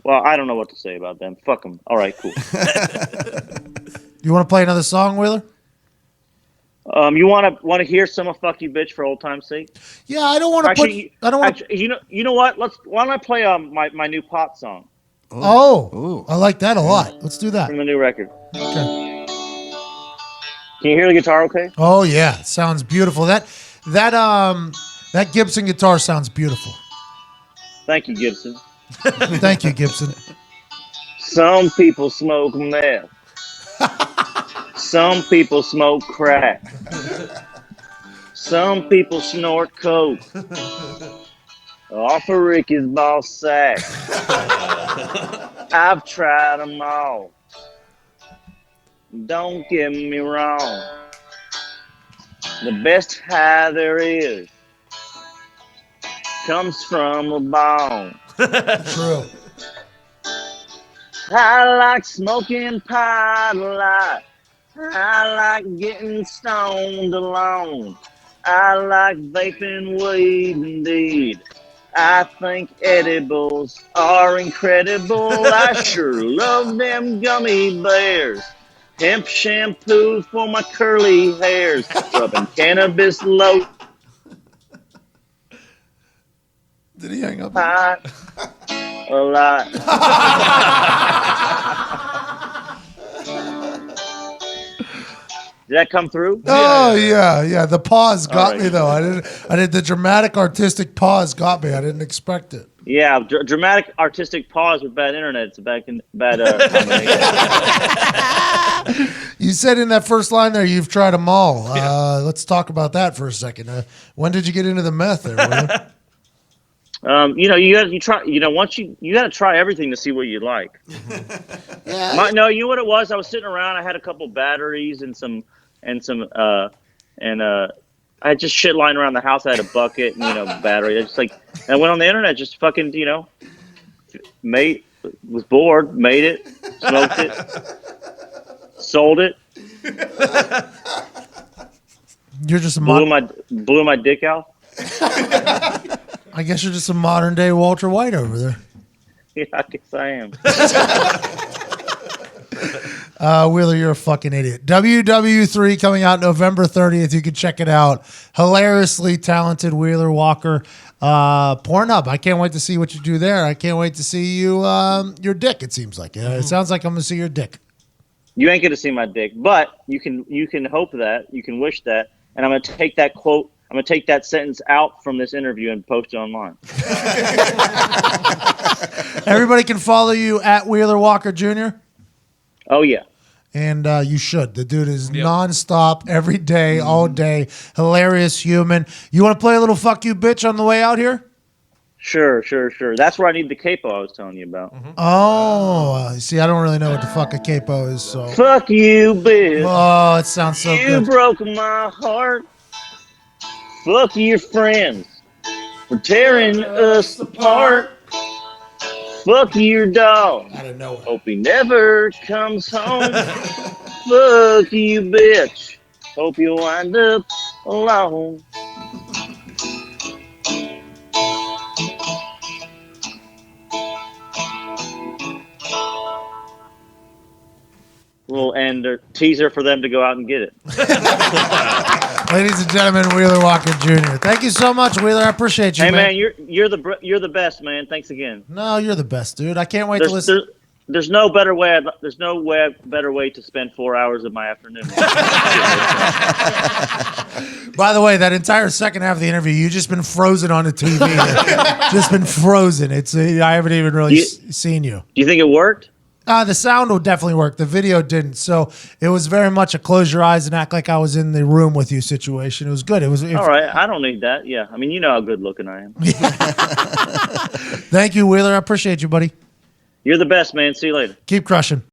Well, I don't know what to say about them. Fuck them. All right, cool. You want to play another song, Wheeler? You want to hear some of "Fuck You, Bitch" for old time's sake? Yeah, I don't want to You know what? Why don't I play my new pop song? Oh, I like that a lot. Let's do that from the new record. Okay. Can you hear the guitar? Okay. Oh yeah, sounds beautiful. That Gibson guitar sounds beautiful. Thank you, Gibson. Thank you, Gibson. Some people smoke meth. Some people smoke crack. Some people snort coke. Off of Ricky's ball sack. I've tried them all. Don't get me wrong. The best high there is comes from a bone. True. I like smoking pot a lot. I like getting stoned alone. I like vaping weed indeed. I think edibles are incredible. I sure love them gummy bears. Hemp shampoo for my curly hairs. Rubbing cannabis low. Did he hang up? Pot a lot. Did that come through? Oh yeah. The pause got me though. I did the dramatic artistic pause got me. I didn't expect it. Yeah, dramatic artistic pause with bad internet. It's a bad combination. You said in that first line there, you've tried them all. Let's talk about that for a second. When did you get into the meth there? You try. Once you got to try everything to see what you like. Yeah. You know what it was? I was sitting around. I had a couple batteries and I had just shit lying around the house. I had a bucket and battery. I I went on the internet, just fucking was bored, made it, smoked it, sold it. You're just blew my dick out. I guess you're just a modern day Walter White over there. Yeah, I guess I am. Wheeler, you're a fucking idiot. WWIII coming out November 30th. You can check it out. Hilariously talented Wheeler Walker. Pornhub. I can't wait to see what you do there. I can't wait to see your dick, it seems like. It sounds like I'm going to see your dick. You ain't going to see my dick, but you can hope that. You can wish that. And I'm going to take that quote. I'm going to take that sentence out from this interview and post it online. Everybody can follow you at Wheeler Walker Jr.? Oh, yeah. And you should. The dude is nonstop, every day, all day. Hilarious human. You want to play a little fuck you bitch on the way out here? Sure. That's where I need the capo I was telling you about. Oh, see, I don't really know what the fuck a capo is. So fuck you, bitch. Oh, it sounds so good. You broke my heart. Fuck your friends for tearing us apart. Fuck your dog. I don't know. Hope he never comes home. Fuck you, bitch. Hope you wind up alone. Little end teaser for them to go out and get it. Ladies and gentlemen, Wheeler Walker Jr. Thank you so much, Wheeler. I appreciate you, hey, man. You're the best, man. Thanks again. No, you're the best, dude. I can't wait to listen. There's no better way. There's no better way to spend 4 hours of my afternoon. By the way, that entire second half of the interview, you've just been frozen on the TV. Just been frozen. I haven't even really seen you. Do you think it worked? The sound will definitely work. The video didn't. So it was very much a close your eyes and act like I was in the room with you situation. It was good. All right. I don't need that. Yeah. I mean, you know how good looking I am. Thank you, Wheeler. I appreciate you, buddy. You're the best, man. See you later. Keep crushing.